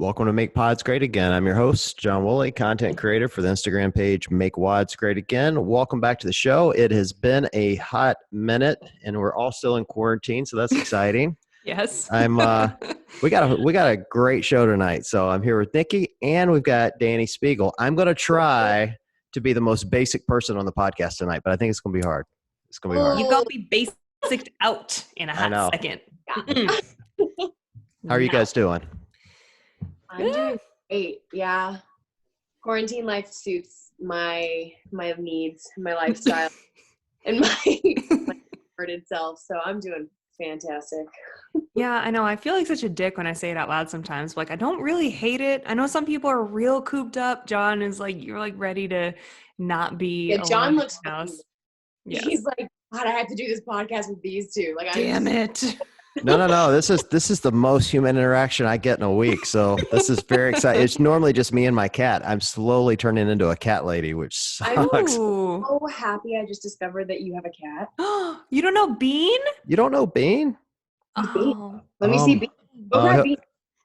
Welcome to Make Pods Great Again. I'm your host, John Woolley, content creator for the Instagram page Make Wads Great Again. Welcome back to the show. It has been a hot minute, and we're all still in quarantine, so that's exciting. Yes. We got a great show tonight. So I'm here with Nikki, and we've got Dani Speegle. I'm going to try to be the most basic person on the podcast tonight, but I think it's going to be hard. It's going to be hard. You got me basicked out in a hot second. How are you guys doing? I'm doing great. Yeah. Quarantine life suits my needs, my lifestyle, and my inverted self. So I'm doing fantastic. Yeah, I know. I feel like such a dick when I say it out loud sometimes. Like, I don't really hate it. I know some people are real cooped up. John is like, you're like ready to not be. Yeah, John looks. Yes. He's like, God, I have to do this podcast with these two. Like, damn it. No. This is the most human interaction I get in a week. So this is very exciting. It's normally just me and my cat. I'm slowly turning into a cat lady, which sucks. I'm so happy I just discovered that you have a cat. You don't know Bean? You don't know Bean? Oh. Let me see Bean.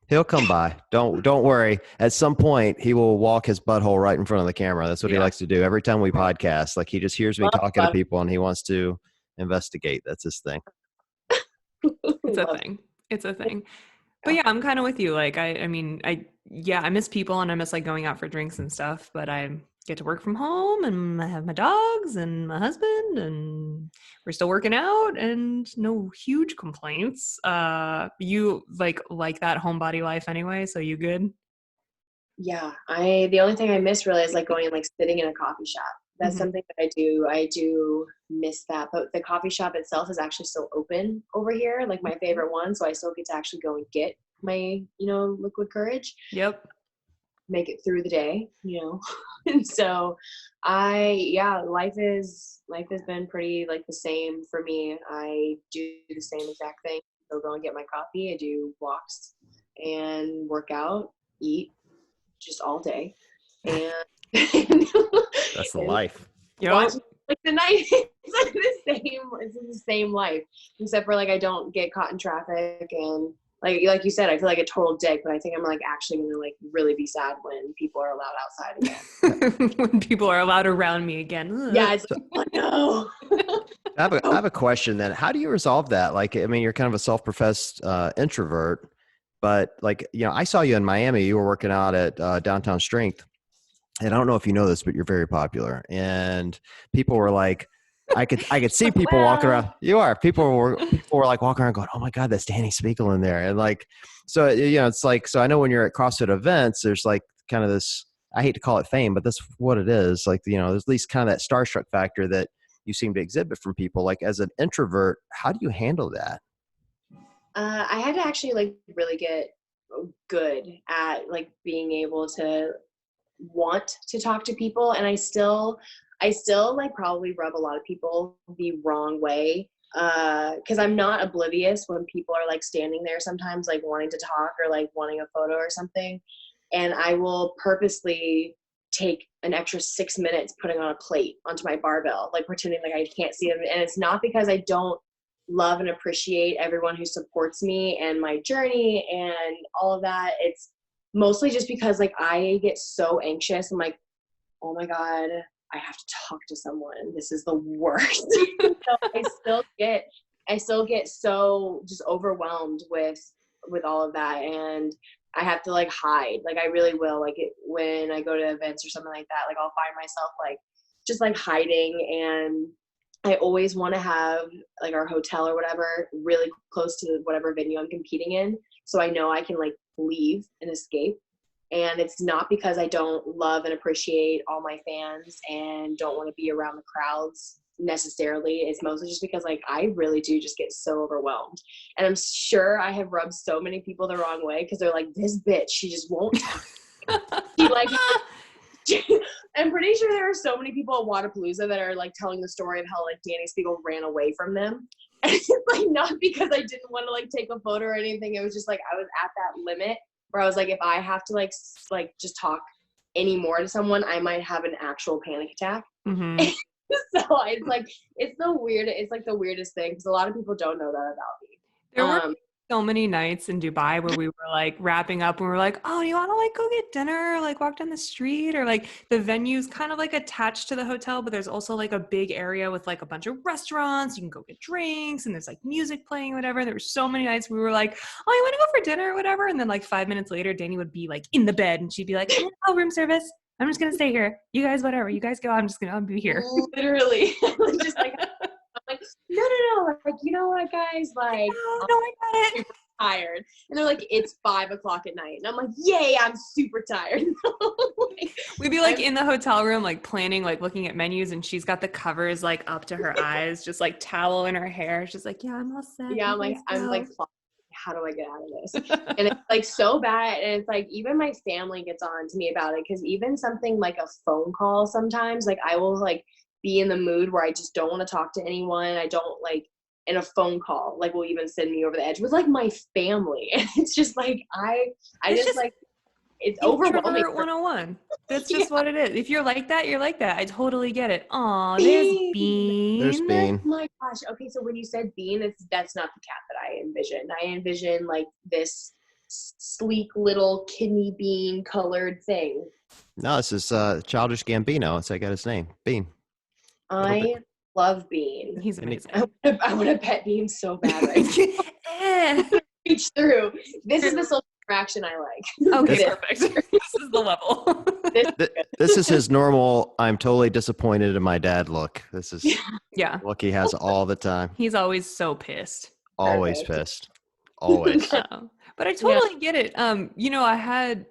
He'll come by. Don't worry. At some point, he will walk his butthole right in front of the camera. That's what he likes to do every time we podcast. Like, he just hears me talking to people and he wants to investigate. That's his thing. It's a thing. But yeah, I'm kind of with you. Like, I miss people and I miss like going out for drinks and stuff, but I get to work from home and I have my dogs and my husband and we're still working out and no huge complaints. You like that homebody life anyway, so you good? Yeah, the only thing I miss really is like going and like sitting in a coffee shop. That's something that I do. I do miss that, but the coffee shop itself is actually still open over here, like my favorite one. So I still get to actually go and get my, liquid courage. Yep. Make it through the day, and so life has been pretty like the same for me. I do the same exact thing. So go and get my coffee. I do walks and work out, eat just all day. And that's the life. Watch, like the night, it's the same life, except for like I don't get caught in traffic and like you said, I feel like a total dick, but I think I'm like actually gonna like really be sad when people are allowed outside again. When people are allowed around me again. Yeah, it's like, oh no. I have a question then. How do you resolve that? Like, I mean, you're kind of a self-professed introvert, but like, I saw you in Miami. You were working out at Downtown Strength. And I don't know if you know this, but you're very popular. And people were like, I could see people walking around. You are. People were like walking around going, oh my God, that's Dani Speegle in there. And like, so, it's like, so I know when you're at CrossFit events, there's like kind of this, I hate to call it fame, but that's what it is. Like, there's at least kind of that starstruck factor that you seem to exhibit from people. Like, as an introvert, how do you handle that? I had to actually like really get good at like being able to want to talk to people, and I still like probably rub a lot of people the wrong way because I'm not oblivious when people are like standing there sometimes like wanting to talk or like wanting a photo or something, and I will purposely take an extra 6 minutes putting on a plate onto my barbell, like pretending like I can't see them. And it's not because I don't love and appreciate everyone who supports me and my journey and all of that. It's mostly just because like I get so anxious. I'm like, oh my God, I have to talk to someone. This is the worst. So I still get so just overwhelmed with all of that, and I have to like hide. Like I really will. Like when I go to events or something like that, like I'll find myself like just like hiding, and I always want to have like our hotel or whatever really close to whatever venue I'm competing in, so I know I can like leave and escape. And it's not because I don't love and appreciate all my fans and don't want to be around the crowds necessarily. It's mostly just because like I really do just get so overwhelmed, and I'm sure I have rubbed so many people the wrong way because they're like, this bitch, she just won't talk. She like I'm pretty sure there are so many people at Wadapalooza that are like telling the story of how like Dani Speegle ran away from them. And it's like not because I didn't want to like take a photo or anything. It was just like I was at that limit where I was like, if I have to like just talk any more to someone, I might have an actual panic attack. Mm-hmm. So it's like the weirdest thing because a lot of people don't know that about me. so many nights in Dubai where we were like wrapping up and we were like, oh, do you want to like go get dinner? Like walk down the street, or like the venue's kind of like attached to the hotel, but there's also like a big area with like a bunch of restaurants. You can go get drinks and there's like music playing or whatever. There were so many nights we were like, oh, you want to go for dinner or whatever? And then like 5 minutes later, Danny would be like in the bed and she'd be like, oh, room service. I'm just going to stay here. You guys, whatever. You guys go. I'll be here. Literally. Just like, I'm like, no. Like, you know what, guys? Like, No, I got it. super tired. And they're like, it's 5:00 at night. And I'm like, yay, I'm super tired. Like, We'd be like in the hotel room, like planning, like looking at menus, and she's got the covers like up to her eyes, just like towel in her hair. She's like, yeah, I'm all set. yeah, I'm like, how do I get out of this? And it's like so bad. And it's like, even my family gets on to me about it. Cause even something like a phone call sometimes, like I will like be in the mood where I just don't want to talk to anyone. I don't like, in a phone call, like will even send me over the edge with like my family. And it's just like, it's just like, it's overwhelming. Introvert 101. That's just what it is. If you're like that, you're like that. I totally get it. Aw, there's Bean. There's Bean. Oh my gosh. Okay, so when you said Bean, that's not the cat that I envisioned. I envisioned like this sleek little kidney bean colored thing. No, this is Childish Gambino. So I got his name, Bean. I love Bean. He's amazing. I want to pet Bean so bad right now. Reach through. This is the social interaction I like. Okay, perfect. This is the level. This is his normal, I'm totally disappointed in my dad look. This is yeah. look he has all the time. He's always so pissed. Always pissed. Always. But I totally get it. You know,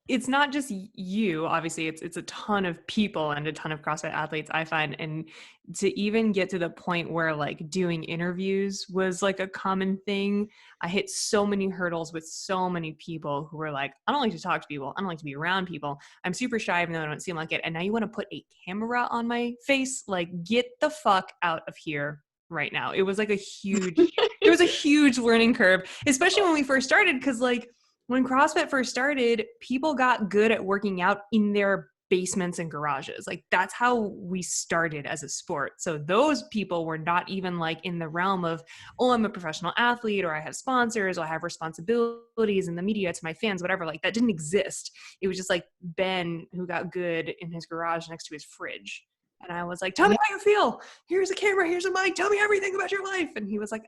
it's not just you, obviously it's a ton of people and a ton of CrossFit athletes, I find. And to even get to the point where like doing interviews was like a common thing, I hit so many hurdles with so many people who were like, I don't like to talk to people. I don't like to be around people. I'm super shy even though I don't seem like it. And now you want to put a camera on my face? Like, get the fuck out of here right now. It was like it was a huge learning curve, especially when we first started. Because like, when CrossFit first started, people got good at working out in their basements and garages. Like that's how we started as a sport. So those people were not even like in the realm of, oh, I'm a professional athlete, or I have sponsors, or I have responsibilities in the media to my fans, whatever. Like that didn't exist. It was just like Ben who got good in his garage next to his fridge. And I was like, tell me how you feel. Here's a camera. Here's a mic. Tell me everything about your life. And he was like,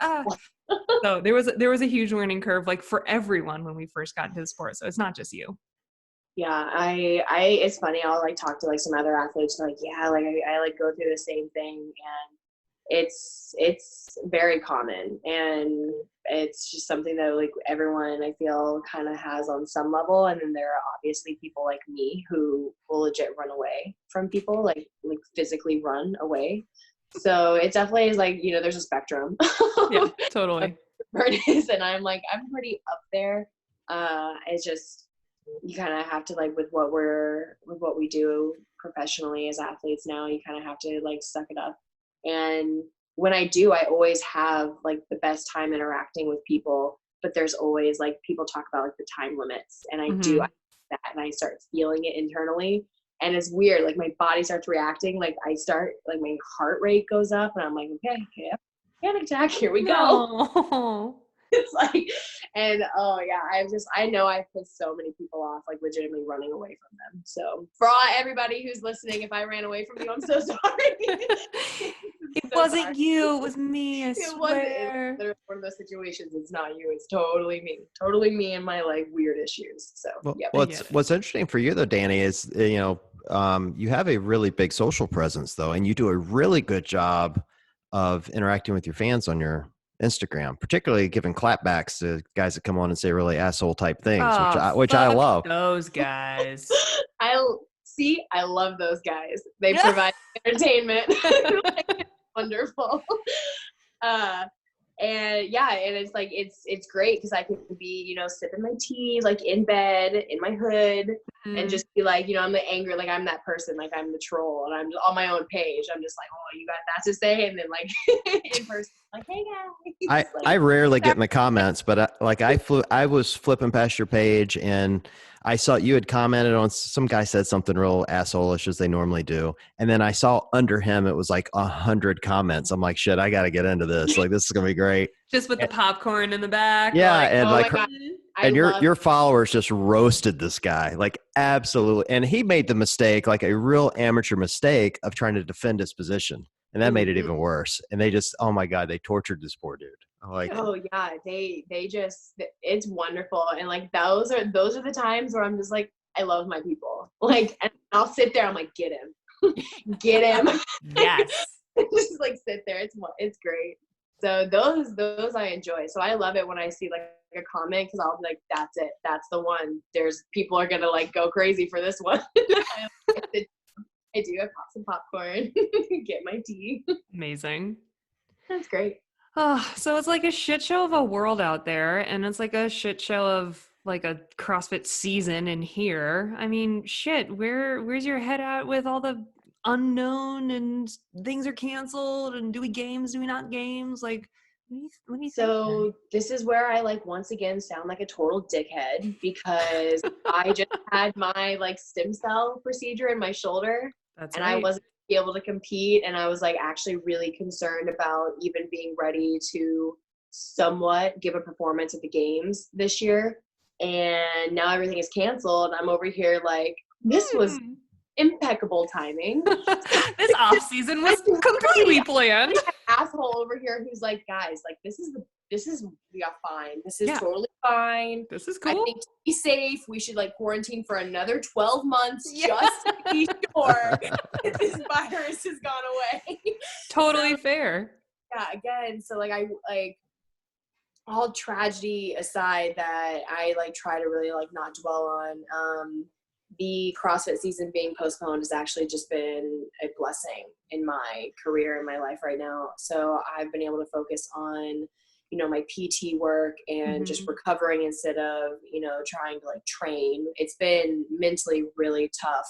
So there was a huge learning curve, like for everyone when we first got into the sport. So it's not just you. Yeah, I it's funny. I'll like talk to like some other athletes. Like, yeah, like I like go through the same thing, and it's very common, and it's just something that like everyone I feel kind of has on some level. And then there are obviously people like me who will legit run away from people, like physically run away. So it definitely is like, you know, there's a spectrum. Yeah, totally. And I'm pretty up there. It's just, you kind of have to like with what we do professionally as athletes now, you kind of have to like suck it up. And when I do, I always have like the best time interacting with people, but there's always like people talk about like the time limits, and I do that, and I start feeling it internally. And it's weird, like my body starts reacting, like I start, like my heart rate goes up, and I'm like, okay, panic attack, here we go. No. It's like, and oh yeah, I know I've pissed so many people off, like legitimately running away from them. So for everybody who's listening, if I ran away from you, I'm so sorry. It wasn't you, it was me, I swear. There's one of those situations, it's not you, it's totally me and my like weird issues. So well, yeah. What's interesting for you though, Dani, is you know, you have a really big social presence though, and you do a really good job of interacting with your fans on your Instagram, particularly giving clapbacks to guys that come on and say really asshole type things, which I love. Those guys. I love those guys. They provide entertainment. Like, wonderful. And yeah, and it's like it's great because I can be, you know, sipping my tea like in bed in my hood and just be like, you know, I'm the angry, like I'm that person, like I'm the troll, and I'm just on my own page. I'm just like, oh, you got that to say, and then like in person, like, hey guys. I rarely get in the comments, but I was flipping past your page and I saw you had commented on some guy said something real asshole-ish as they normally do. And then I saw under him, it was like 100 comments. I'm like, shit, I got to get into this. Like, this is going to be great. Just with the popcorn in the back. Yeah. Like, And oh like, my God. and your followers just roasted this guy, like absolutely. And he made the mistake, like a real amateur mistake of trying to defend his position. And that made it even worse. And they just, oh my God, they tortured this poor dude. Like, oh yeah, they just, it's wonderful. And like, those are the times where I'm just like, I love my people. Like, and I'll sit there, I'm like, get him, get him. yes. Just like sit there. It's great. So those I enjoy. So I love it when I see like a comment, because I'll be like, that's it. That's the one. There's people are gonna like go crazy for this one. I do. I pop some popcorn, get my tea. Amazing. That's great. Oh, so it's like a shit show of a world out there, and it's like a shit show of like a CrossFit season in here. I mean, shit, where's your head at with all the unknown and things are canceled and do we games, do we not games? Like, what do you think? So this is where I like once again sound like a total dickhead, because I just had my like stem cell procedure in my shoulder. That's and right. I wasn't able to compete, and I was like actually really concerned about even being ready to somewhat give a performance at the games this year. And now everything is canceled. I'm over here like, this was impeccable timing. This off season was completely planned. Asshole over here who's like, guys, like this is we are fine. This is totally fine. This is cool. I think to be safe, we should like quarantine for another 12 months just to be sure that this virus has gone away. Totally fair. Yeah, again, so like I like, all tragedy aside, that I like try to really like not dwell on, the CrossFit season being postponed has actually just been a blessing in my career and my life right now. So I've been able to focus on, you know, my PT work and just recovering instead of, you know, trying to like train. It's been mentally really tough,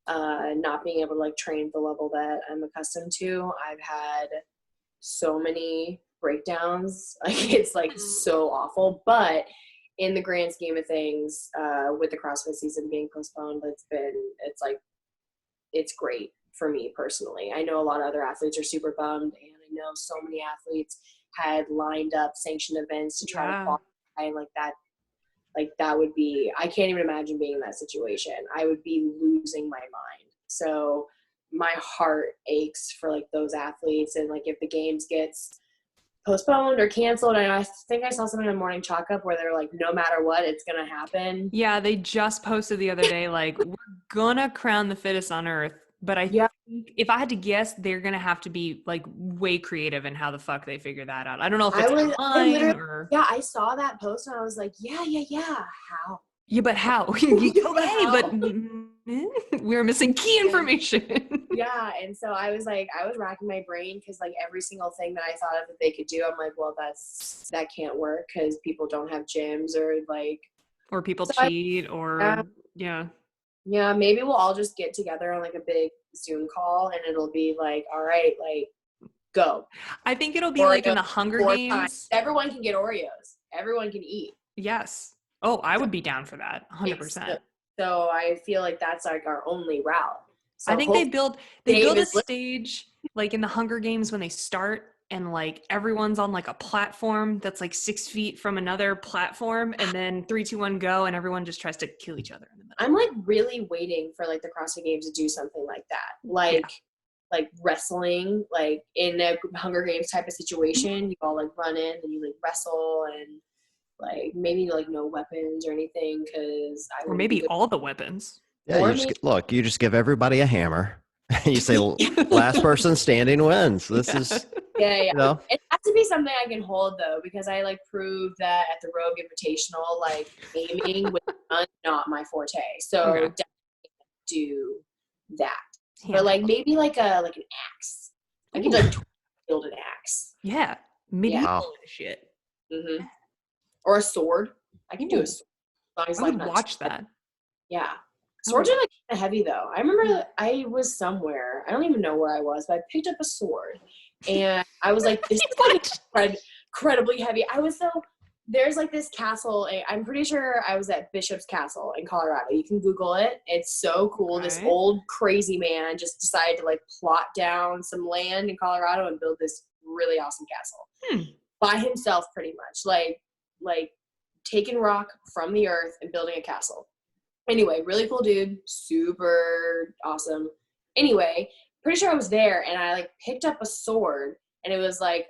not being able to like train at the level that I'm accustomed to. I've had so many breakdowns. Like it's like so awful, but in the grand scheme of things, with the CrossFit season being postponed, it's great for me personally. I know a lot of other athletes are super bummed, and I know so many athletes had lined up sanctioned events to try to qualify, and that would be, I can't even imagine being in that situation. I would be losing my mind. So my heart aches for like those athletes, and like if the games gets postponed or canceled, and I think I saw something in the morning chalk up where they're like, no matter what, it's gonna happen. Yeah, they just posted the other day like, we're gonna crown the fittest on earth, but I think if I had to guess, they're gonna have to be like way creative in how the fuck they figure that out. I don't know if it's online or I saw that post and I was like, yeah, how? Yeah, but how? But we're missing key information. Yeah, and so I was racking my brain, because like every single thing that I thought of that they could do, I'm like, well, that can't work because people don't have gyms, or people cheat, yeah, maybe we'll all just get together on like a big Zoom call, and it'll be like, all right, like go. I think it'll be like in the Hunger Games. Times. Everyone can get Oreos. Everyone can eat. Yes. Oh, I would be down for that, 100%. So I feel like that's like our only route. So I think they build a stage like in the Hunger Games when they start, and like everyone's on like a platform that's like 6 feet from another platform, and then 3, 2, 1, go, and everyone just tries to kill each other in the middle. I'm like really waiting for like the CrossFit Games to do something like that. Like wrestling, like in a Hunger Games type of situation, you all like run in and you like wrestle, and like maybe like no weapons or anything, because or maybe all the weapons. Yeah, you just give everybody a hammer. You say last person standing wins. This is You know. It has to be something I can hold though, because I like proved that at the Rogue Invitational, like aiming with not my forte. So definitely do that. But like maybe like an axe. I could like build an axe. Yeah, medieval shit. Mm-hmm. Or a sword. I can do a sword. I would watch that. Yeah. Swords are like kind of heavy though. I remember I was somewhere. I don't even know where I was, but I picked up a sword, and I was like, this is like incredibly heavy. I was so there's like this castle. I'm pretty sure I was at Bishop's Castle in Colorado. You can Google it. It's so cool. Okay. This old crazy man just decided to like plot down some land in Colorado and build this really awesome castle by himself, pretty much. Like taking rock from the earth and building a castle. Anyway, really cool dude, super awesome. Anyway, pretty sure I was there, and I like picked up a sword, and it was like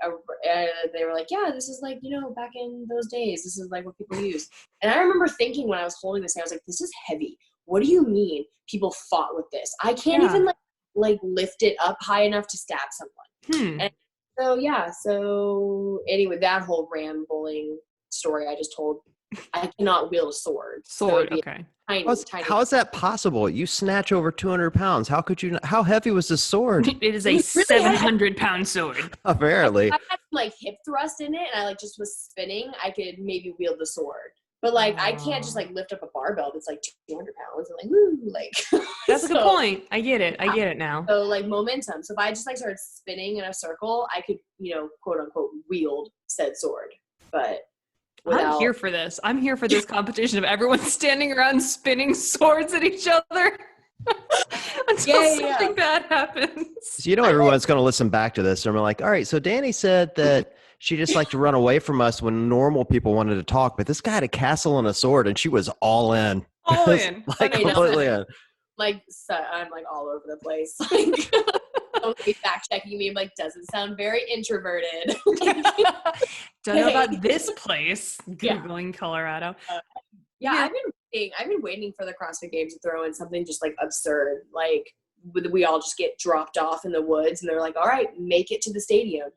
they were like, yeah, this is like, you know, back in those days, this is like what people use. And I remember thinking when I was holding this, I was like, this is heavy. What do you mean people fought with this? I can't even like lift it up high enough to stab someone. And so anyway, that whole rambling story I just told, I cannot wield a sword. Okay. Tiny. How is that possible? You snatch over 200 pounds. How could you? How heavy was this sword? It is a 700-pound sword. Apparently. If I had some like hip thrust in it and I like just was spinning, I could maybe wield the sword. But like I can't just like lift up a barbell that's like 200 pounds and like woo, like. That's a good point. I get it now. So like momentum. So if I just like started spinning in a circle, I could, you know, quote unquote wield said sword. But I'm here for this. I'm here for this competition of everyone standing around spinning swords at each other until something bad happens. So you know everyone's going to listen back to this and we're like, all right, so Dani said that she just liked to run away from us when normal people wanted to talk, but this guy had a castle and a sword and she was all in. All in. Like completely in. Like, so I'm like all over the place. Like, fact checking me like doesn't sound very introverted. Don't know about this place. Googling Colorado. I've been waiting for the CrossFit Games to throw in something just like absurd. Like we all just get dropped off in the woods and they're like, all right, make it to the stadium.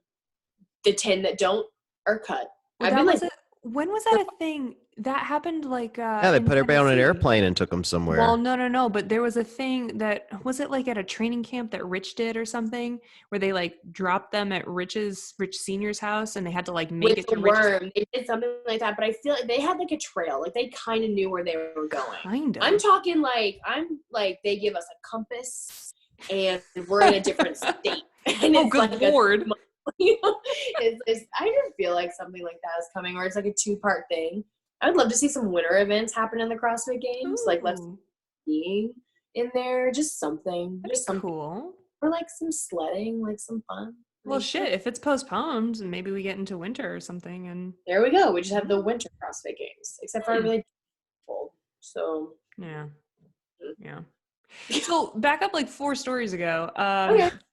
The 10 that don't are cut. Well, when was that a thing? That happened like they put everybody on an airplane and took them somewhere. Well, no, but there was a thing that was it like at a training camp that Rich did or something where they like dropped them at Rich Senior's house and they had to like make it to Worm. They did something like that, but I feel like they had like a trail. Like they kind of knew where they were going. Kind of. I'm talking like they give us a compass and we're in a different state. And oh, good Lord. You know, I just feel like something like that is coming, or it's like a 2-part thing. I would love to see some winter events happen in the CrossFit Games. Ooh. Like let's being in there, just something. That'd just something cool. Or like some sledding, like some fun. Well, shit, if it's postponed, maybe we get into winter or something. And there we go. We just have the winter CrossFit Games, except for really cold. So yeah. So back up like 4 stories ago.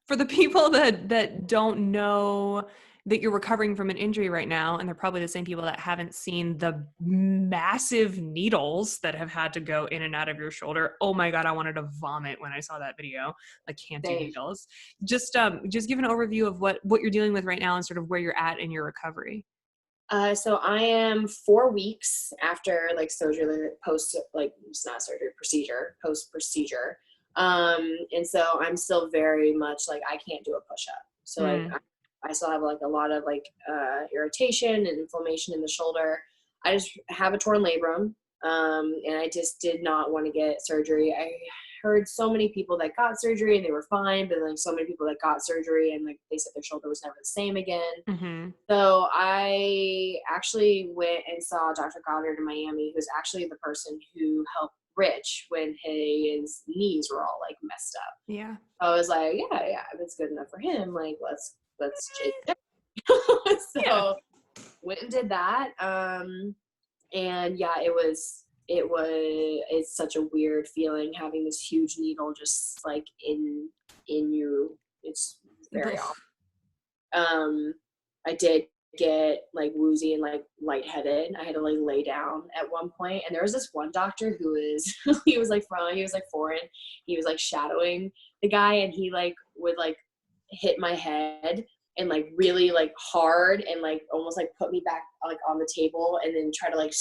For the people that don't know that you're recovering from an injury right now, and they're probably the same people that haven't seen the massive needles that have had to go in and out of your shoulder. Oh my God, I wanted to vomit when I saw that video. Like, can't do needles. Just give an overview of what you're dealing with right now and sort of where you're at in your recovery. So I am 4 weeks after like surgery, it's not surgery, post procedure. And so I'm still very much like, I can't do a push-up. So like, I still have like a lot of like irritation and inflammation in the shoulder. I just have a torn labrum, and I just did not want to get surgery. I heard so many people that got surgery and they were fine, but like so many people that got surgery and like they said their shoulder was never the same again. Mm-hmm. So I actually went and saw Dr. Goddard in Miami, who's actually the person who helped Rich when his knees were all like messed up. Yeah. So I was like, yeah, if it's good enough for him, like let's take it. So went and did that. And yeah, it's such a weird feeling having this huge needle just like in you. It's very awful. I did get like woozy and like lightheaded. I had to like lay down at one point, and there was this one doctor who was he was like foreign. He was like shadowing the guy, and he like would like hit my head and like really like hard and like almost like put me back like on the table and then try to like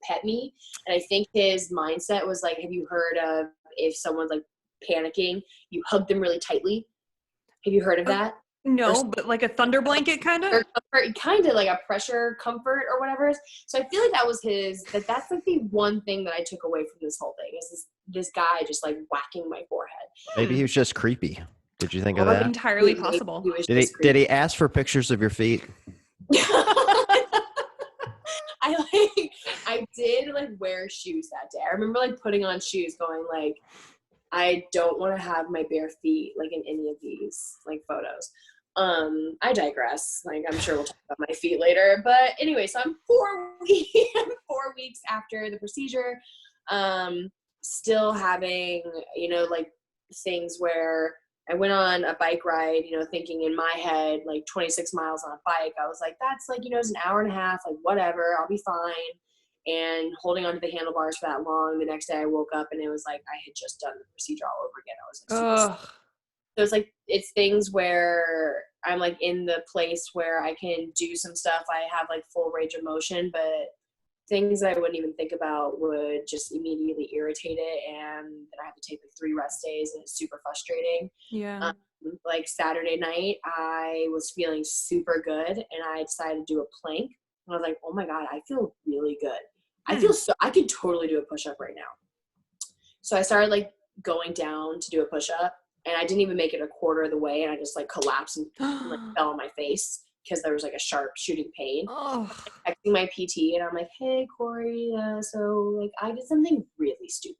pet me. And I think his mindset was like, have you heard of if someone's like panicking, you hug them really tightly? Have you heard of that? No, but like a thunder blanket kind of? Kind of like a pressure comfort or whatever. So I feel like that was that's like the one thing that I took away from this whole thing is this guy just like whacking my forehead. Maybe he was just creepy. Did you think of that? Entirely possible. Did he ask for pictures of your feet? I did like wear shoes that day. I remember like putting on shoes going like, I don't want to have my bare feet like in any of these like photos. I digress. Like I'm sure we'll talk about my feet later. But anyway, so I'm 4 weeks after the procedure. Still having, you know, like things where I went on a bike ride, you know, thinking in my head, like 26 miles on a bike. I was like, that's like, you know, it's an hour and a half, like whatever, I'll be fine. And holding onto the handlebars for that long. The next day I woke up and it was like I had just done the procedure all over again. I was like, super. So it's like, it's things where I'm like in the place where I can do some stuff. I have like full range of motion, but things that I wouldn't even think about would just immediately irritate it. And then I have to take like 3 rest days and it's super frustrating. Yeah. Like Saturday night, I was feeling super good and I decided to do a plank. And I was like, oh my God, I feel really good. I feel so, I could totally do a push-up right now. So I started like going down to do a push-up and I didn't even make it a quarter of the way. And I just like collapsed and like fell on my face because there was like a sharp shooting pain. Oh. I'm texting my PT and I'm like, hey, Corey, so like I did something really stupid.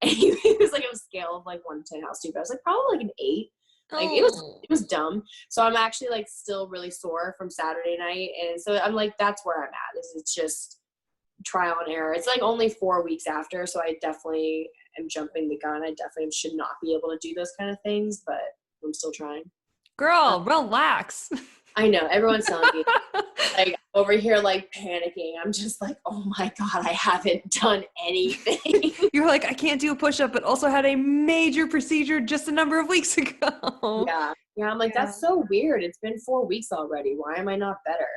And he was like on a scale of like 1 to 10 how stupid. I was like, probably like an 8. Like it was dumb. So I'm actually like still really sore from Saturday night. And so I'm like, that's where I'm at. It's just trial and error. It's like only 4 weeks after. So I definitely am jumping the gun. I definitely should not be able to do those kind of things, but I'm still trying. Girl, relax. I know. Everyone's telling me like over here, like panicking. I'm just like, oh my God, I haven't done anything. You're like, I can't do a push-up, but also had a major procedure just a number of weeks ago. Yeah. Yeah. I'm like, that's so weird. It's been 4 weeks already. Why am I not better?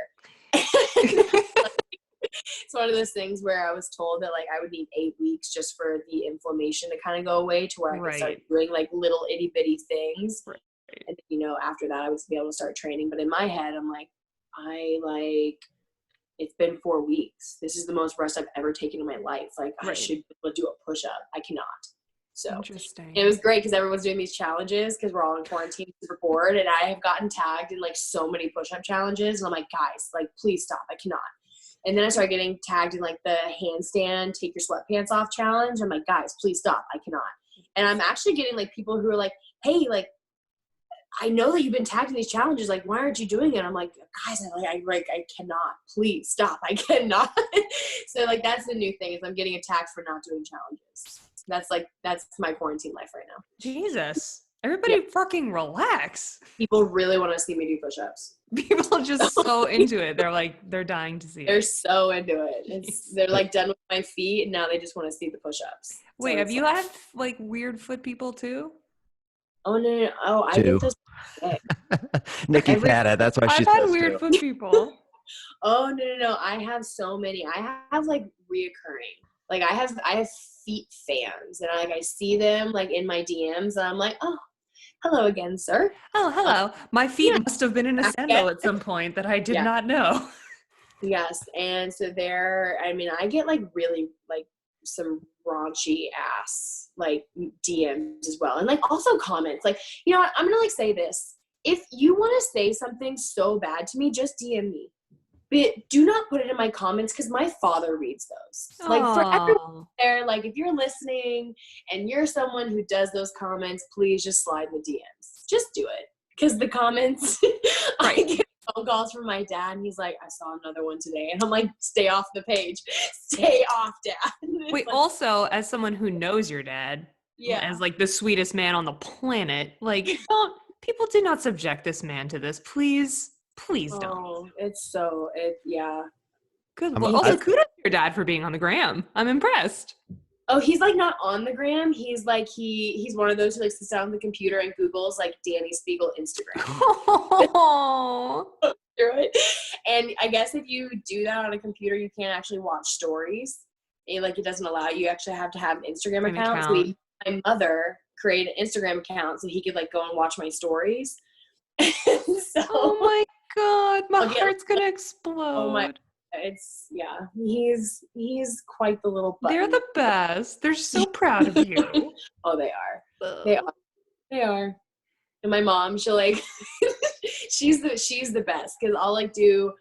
It's one of those things where I was told that like I would need 8 weeks just for the inflammation to kind of go away to where I could start doing like little itty bitty things. Right. And you know, after that I would be able to start training. But in my head, I'm like, it's been 4 weeks. This is the most rest I've ever taken in my life. Like I should be able to do a push-up. I cannot. So interesting. It was great because everyone's doing these challenges because we're all in quarantine, super bored. And I have gotten tagged in like so many push-up challenges. And I'm like, guys, like, please stop. I cannot. And then I started getting tagged in like the handstand, take your sweatpants off challenge. I'm like, guys, please stop. I cannot. And I'm actually getting like people who are like, hey, like, I know that you've been tagged in these challenges. Like, why aren't you doing it? I'm like, guys, I cannot. Please stop. I cannot. So like, that's the new thing is I'm getting attacked for not doing challenges. That's my quarantine life right now. Jesus. Everybody fucking relax. People really want to see me do push-ups. People are just so into it. They're dying to see it. They're so into it. They're like done with my feet and now they just want to see the push-ups. Wait, have you had like weird foot people too? Oh no. Oh, I get those. Nikki had it. That's why she's I've had weird foot people. Oh no. I have so many. I have like reoccurring. Like I have feet fans and I see them like in my DMs and I'm like, oh, hello again, sir. Oh, hello. My feet must have been in a sandal at some point that I did not know. Yes. And so I get like really like some raunchy ass like DMs as well. And like also comments like, you know what, I'm going to like say this. If you want to say something so bad to me, just DM me. But do not put it in my comments because my father reads those. Like for everyone there, like if you're listening and you're someone who does those comments, please just slide in the DMs. Just do it. Because the comments, I get phone calls from my dad and he's like, I saw another one today. And I'm like, stay off the page. Stay off, Dad. Wait, like, also, as someone who knows your dad, as like the sweetest man on the planet, like people do not subject this man to this. Please don't. Oh, yeah. Good. Well, also kudos to your dad for being on the gram. I'm impressed. Oh, he's like not on the gram. He's like he's one of those who like sits down on the computer and Googles like Dani Speegle Instagram. Oh. Right? And I guess if you do that on a computer, you can't actually watch stories. It doesn't allow you. You actually have to have an Instagram account. So my mother created an Instagram account so he could like go and watch my stories. So, oh my God, my heart's gonna explode. Oh my, he's quite the little button. They're the best. They're so proud of you. Oh, they are. They are. And my mom, she'll like, she's the best because I'll like do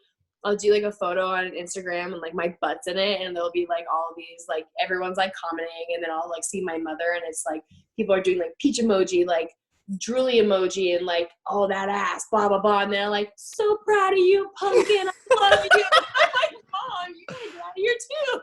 I'll do like a photo on Instagram and like my butt's in it, and there'll be like all these like everyone's like commenting, and then I'll like see my mother, and it's like people are doing like peach emoji, like drooly emoji, and like, oh, that ass, blah blah blah, and they're like, so proud of you, pumpkin, I love you. I'm like, Mom, you gotta get out of here too.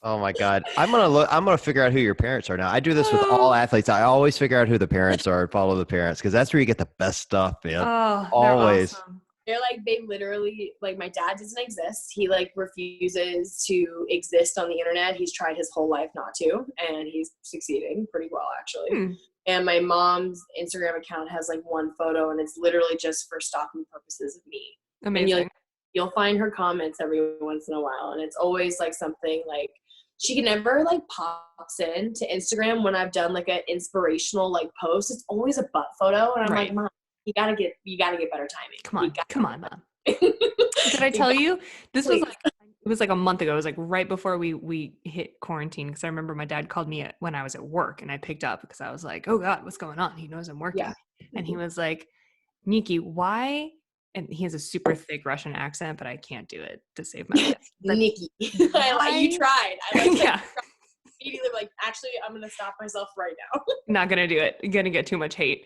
Oh my God. I'm gonna figure out who your parents are now. I do this with all athletes. I always figure out who the parents are and follow the parents because that's where you get the best stuff, man. Oh, Always. they're awesome. They're like, they literally, like, my dad doesn't exist. He like refuses to exist on the internet. He's tried his whole life not to, and he's succeeding pretty well actually. And my mom's Instagram account has like one photo, and it's literally just for stalking purposes of me. Amazing. And you'll find her comments every once in a while, and it's always like something like, she never like pops in to Instagram when I've done like an inspirational like post. It's always a butt photo, and I'm like, Mom, you gotta get better timing. Come on, Mom. Did I tell you this was like, it was like a month ago. It was like right before we hit quarantine, because I remember my dad called me when I was at work, and I picked up because I was like, oh God, what's going on? He knows I'm working. And he was like, Nikki, why? And he has a super thick Russian accent, but I can't do it to save my life. Like, Nikki, you tried. I like yeah. Immediately like, actually, I'm gonna stop myself right now. Not gonna do it. Gonna get too much hate.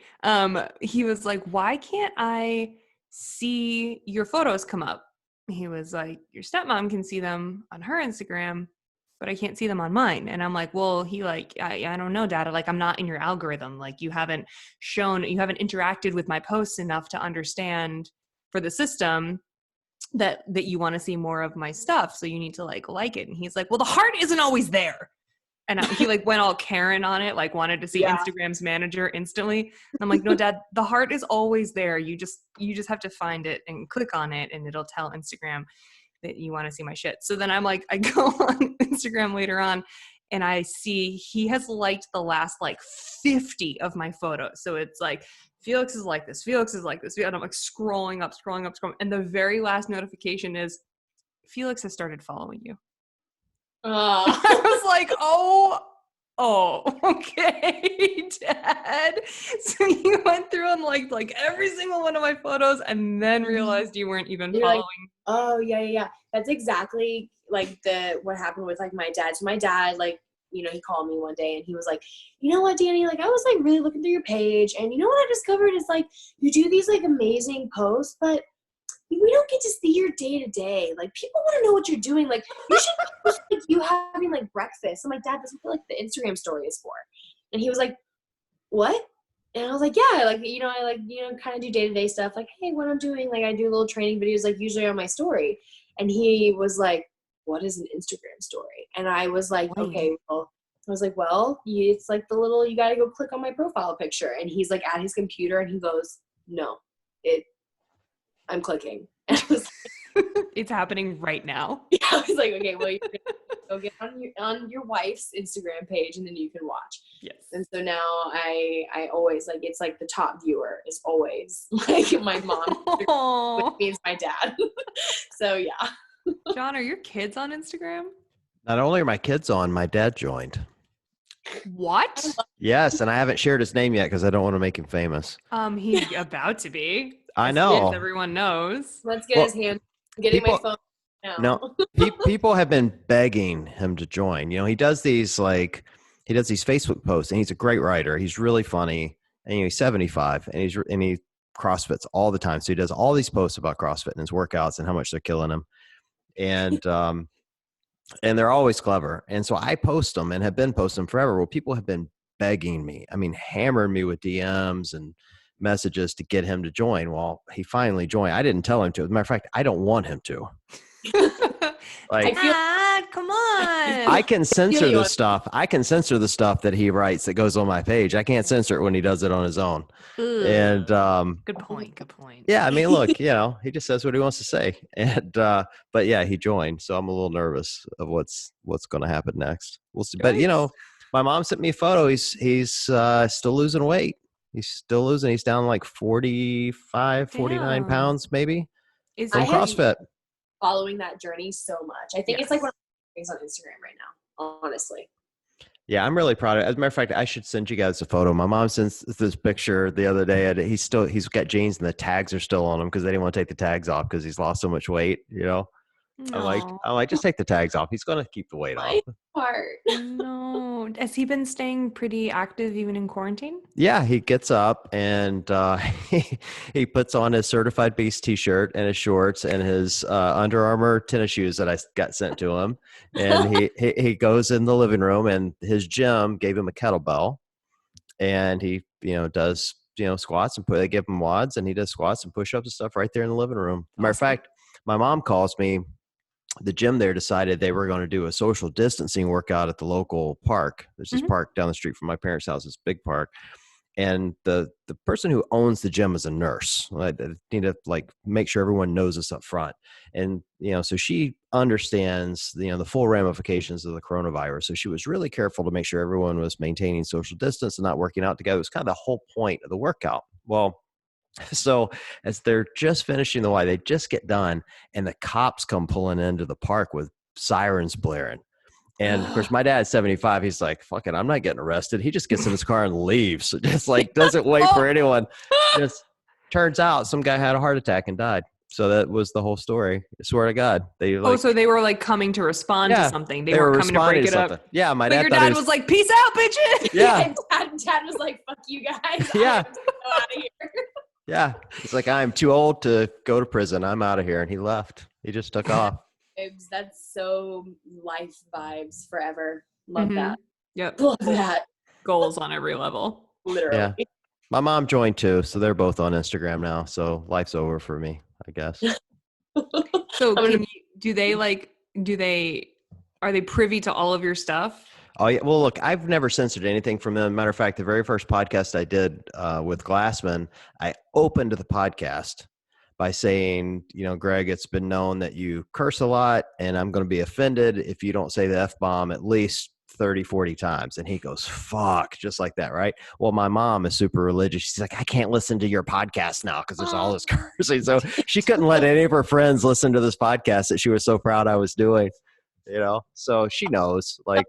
He was like, why can't I see your photos come up? He was like, your stepmom can see them on her Instagram, but I can't see them on mine. And I'm like, well, I don't know, Dad. Like, I'm not in your algorithm. Like, you haven't interacted with my posts enough to understand for the system that you want to see more of my stuff. So you need to like it. And he's like, well, the heart isn't always there. And he like went all Karen on it, like wanted to see Instagram's manager instantly. And I'm like, no, Dad, the heart is always there. You just have to find it and click on it, and it'll tell Instagram that you want to see my shit. So then I'm like, I go on Instagram later on, and I see he has liked the last like 50 of my photos. So it's like, Felix is like this, Felix is like this. And I'm like scrolling up. And the very last notification is, Felix has started following you. I was like, oh, okay, Dad. So you went through and like every single one of my photos, and then realized you weren't even following. Like, oh yeah. That's exactly like what happened with like my dad. So my dad, like, you know, he called me one day and he was like, you know what, Dani, like I was like really looking through your page, and you know what I discovered is like you do these like amazing posts, but we don't get to see your day to day. Like, people want to know what you're doing. Like, you should post like you having like breakfast. I'm like, Dad, that's what like the Instagram story is for. And he was like, what? And I was like, yeah, like, you know, I like, you know, kind of do day to day stuff. Like, hey, what I'm doing, like I do little training videos, like usually on my story. And he was like, what is an Instagram story? And I was like, okay, well, I was like, well, it's like the little, you got to go click on my profile picture. And he's like at his computer, and he goes, no, I'm clicking. And I was like, it's happening right now. Yeah, I was like, okay, well, you're gonna go get on your wife's Instagram page, and then you can watch. Yes. And so now I always like, it's like the top viewer is always like my mom, which means my dad. So yeah. John, are your kids on Instagram? Not only are my kids on, my dad joined. What? Yes, and I haven't shared his name yet because I don't want to make him famous. He's about to be. I know. As everyone knows. Let's get his hand. I'm getting my phone now. No, people have been begging him to join. You know, he does these Facebook posts, and he's a great writer. He's really funny, and he's 75, and he CrossFits all the time. So he does all these posts about CrossFit and his workouts and how much they're killing him, and they're always clever. And so I post them and have been posting them forever. Well, people have been begging me. I mean, hammering me with DMs and messages to get him to join. Well, he finally joined. I didn't tell him to. As a matter of fact, I don't want him to. Like, come on. I can censor the stuff. I can censor the stuff that he writes that goes on my page. I can't censor it when he does it on his own. Ooh. And good point. Yeah, I mean, look, you know, he just says what he wants to say. And but yeah, he joined. So I'm a little nervous of what's going to happen next. We'll see. But you know, my mom sent me a photo. He's still losing weight. He's still losing. He's down like 45, 49 pounds maybe from CrossFit. Following that journey so much. I think it's like one of the things on Instagram right now, honestly. Yeah, I'm really proud of it. As a matter of fact, I should send you guys a photo. My mom sent this picture the other day, and he's got jeans and the tags are still on him because they didn't want to take the tags off because he's lost so much weight. You know, No. I'm like, just take the tags off. He's gonna keep the weight off. My part. No. Has he been staying pretty active even in quarantine? Yeah, he gets up and he puts on his Certified Beast T-shirt and his shorts and his Under Armour tennis shoes that I got sent to him, and he goes in the living room and his gym gave him a kettlebell, and he does squats and they give him wads and he does squats and push-ups and stuff right there in the living room. Matter of Awesome. fact, my mom calls me. The gym there decided they were going to do a social distancing workout at the local park. There's this Mhm. park down the street from my parents' house, this big park. And the person who owns the gym is a nurse. I need to like make sure everyone knows this up front. And so she understands the full ramifications of the coronavirus. So she was really careful to make sure everyone was maintaining social distance and not working out together. It was kind of the whole point of the workout. Well, so as they're just finishing the Y, they just get done, and the cops come pulling into the park with sirens blaring. And of course, my dad's 75. He's like, fuck it, I'm not getting arrested. He just gets in his car and leaves. Just like doesn't wait for anyone. Just turns out some guy had a heart attack and died. So that was the whole story. I swear to God. So they were like coming to respond to Yeah, something. They they were weren't coming to break responding to it something. up. Yeah, my But dad your thought he dad was like, "Peace out, bitches." yeah, Dad was like, fuck you guys. Yeah. I have to go out of here. yeah. He's like, I'm too old to go to prison. I'm out of here. And he left. He just took off. That's so life vibes forever. Love Mhm. that. Yep. Love that. Goals on every level. Literally. Yeah. My mom joined too, so they're both on Instagram now. So life's over for me, I guess. So I'm gonna- are they privy to all of your stuff? Oh yeah. Well, look, I've never censored anything from them. Matter of fact, the very first podcast I did with Glassman, I opened the podcast by saying, Greg, it's been known that you curse a lot, and I'm going to be offended if you don't say the F-bomb at least 30, 40 times. And he goes, fuck, just like that, right? Well, my mom is super religious. She's like, I can't listen to your podcast now because there's all this cursing. So she couldn't let any of her friends listen to this podcast that she was so proud I was doing, So she knows, like,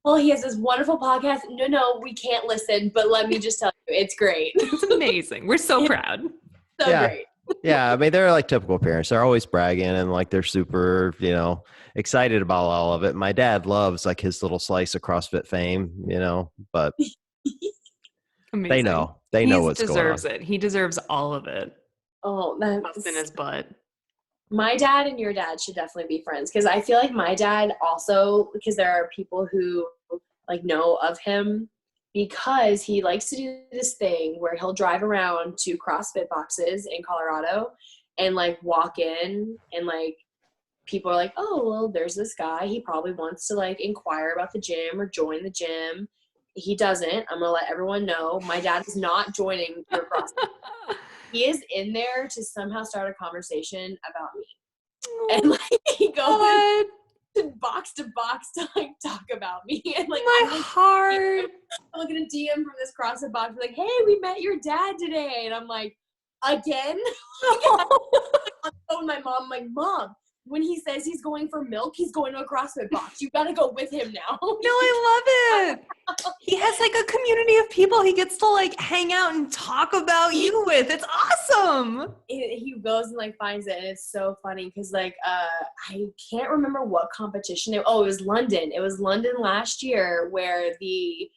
well, he has this wonderful podcast. No, we can't listen, but let me just tell you, it's great. It's amazing. We're so proud. So Yeah. great. yeah, I mean, they're like typical parents. They're always bragging and like they're super, excited about all of it. My dad loves like his little slice of CrossFit fame, but Amazing. they know He what's going on. deserves it. He deserves all of it. Oh, Bust in his butt. my dad and your dad should definitely be friends because I feel like my dad also, because there are people who like know of him because he likes to do this thing where he'll drive around to CrossFit boxes in Colorado and like walk in and like people are like, oh, well, there's this guy. He probably wants to like inquire about the gym or join the gym. He doesn't. I'm going to let everyone know. My dad is not joining your CrossFit. He is in there to somehow start a conversation about me. And like he goes box to box to like talk about me. And like My I'm like, heart. I'm looking at DM from this CrossFit box like, hey, we met your dad today. And I'm like, again? On the phone with my mom, I'm like, Mom, when he says he's going for milk, he's going to a CrossFit box. You gotta go with him now. No, I love it. He has like a community of people he gets to like hang out and talk about you with. It's awesome. He goes and like finds it, and it's so funny because like I can't remember what competition it was London. It was London last year where the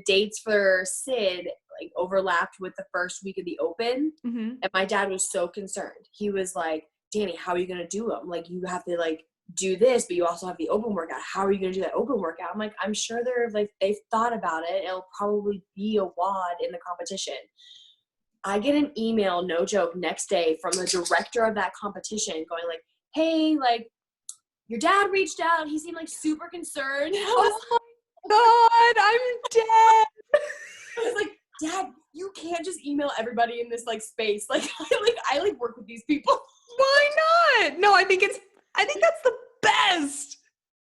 dates for Sid like overlapped with the first week of the Open, and my dad was so concerned. He was like, Dani, how are you gonna do them? Like, you have to like do this, but you also have the open workout. How are you gonna do that open workout? I'm like, I'm sure they've thought about it. It'll probably be a WOD in the competition. I get an email, no joke, next day from the director of that competition going like, hey, like your dad reached out. He seemed like super concerned. Oh my God, I'm dead. I was like, Dad, you can't just email everybody in this like space. Like I work with these people. Why not? No, I think that's the best.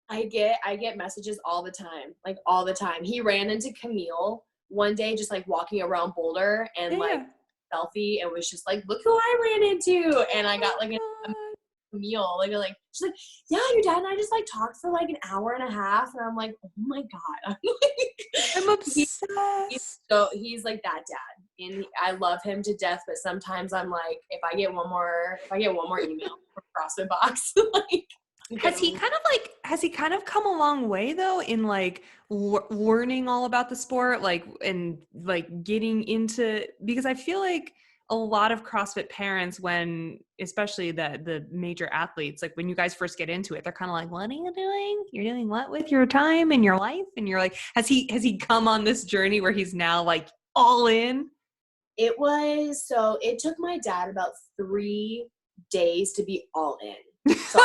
I get messages all the time. Like all the time. He ran into Camille one day just like walking around Boulder and like selfie and was just like, look who I ran into. And I got like meal. Like she's like, yeah, your dad and I just like talked for like an hour and a half, and I'm like, oh my god, I'm like, I'm obsessed. he's like that dad, and I love him to death. But sometimes I'm like, if I get one more email from CrossFit Box, like. Has he kind of come a long way though in like learning all about the sport, like, and like getting into, because I feel like a lot of CrossFit parents, when especially the major athletes, like when you guys first get into it, they're kind of like, what are you doing? You're doing what with your time and your life? And you're like, has he come on this journey where he's now like all in? It took my dad about 3 days to be all in. So